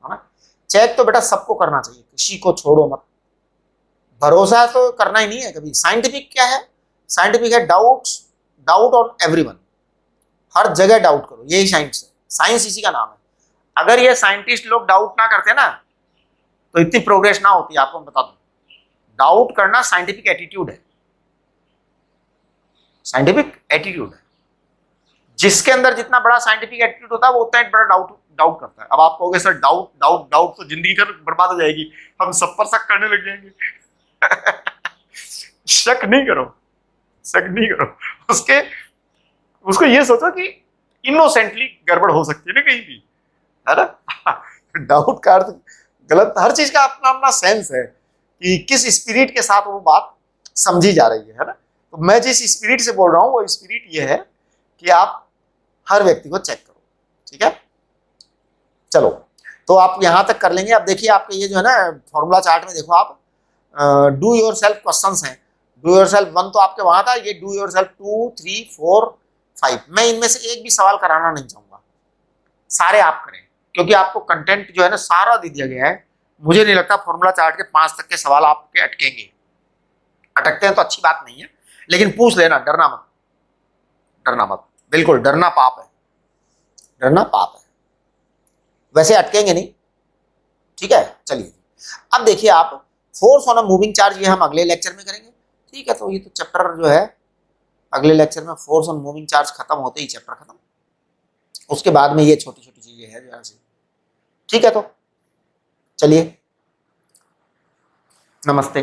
है ना। चेक तो बेटा सबको करना चाहिए, किसी को छोड़ो मत, भरोसा तो करना ही नहीं है कभी। साइंटिफिक क्या है? साइंटिफिक है डाउट, डाउट ऑन एवरीवन, हर जगह डाउट करो, यही साइंस है, साइंस इसी का नाम है। अगर ये साइंटिस्ट लोग डाउट ना करते ना तो इतनी प्रोग्रेस ना होती, आपको मैं बता दूं। डाउट करना साइंटिफिक एटीट्यूड है, साइंटिफिक एटीट्यूड है। जिसके अंदर जितना बड़ा साइंटिफिक एटीट्यूड होता है वो उतना ही बड़ा डाउट डाउट करता है। अब आप कहोगे सर डाउट डाउट डाउट तो जिंदगी कर बर्बाद हो जाएगी, हम सब पर शक करने लग जाएंगे। शक नहीं करो, शक नहीं करो, उसके उसको ये सोचो कि इनोसेंटली गड़बड़ हो सकती है ना कहीं भी, है ना। डाउट का अर्थ गलत, हर चीज का अपना अपना सेंस है कि किस स्पिरिट के साथ वो बात समझी जा रही है ना। तो मैं जिस स्पिरिट से बोल रहा हूँ वो स्पिरिट ये है कि आप हर व्यक्ति को चेक करो, ठीक है। चलो, तो आप यहां तक कर लेंगे। अब देखिए आपके ये जो है ना फॉर्मूला चार्ट में देखो आप, डू योर सेल्फ क्वेश्चन है। डू योर सेल्फ 1 तो आपके वहां था, ये डू योर सेल्फ 2, 3, 4, 5। मैं इनमें से एक भी सवाल कराना नहीं चाहूंगा, सारे आप करें, क्योंकि आपको कंटेंट जो है ना सारा दे दिया गया है। मुझे नहीं लगता फॉर्मूला चार्ट के 5 तक के सवाल आपके अटकेंगे। अटकते हैं तो अच्छी बात नहीं है, लेकिन पूछ लेना, डरना मत, डरना मत, बिल्कुल डरना पाप है, डरना पाप है। वैसे अटकेंगे नहीं, ठीक है। चलिए अब देखिए आप, force on a moving charge, ये हम अगले लेक्चर में करेंगे, ठीक है। तो ये तो चैप्टर जो है अगले लेक्चर में, फोर्स ऑन मूविंग चार्ज खत्म होते ही चैप्टर खत्म। उसके बाद में ये छोटी छोटी चीजें हैं जो ऐसी, ठीक है। तो चलिए, नमस्ते।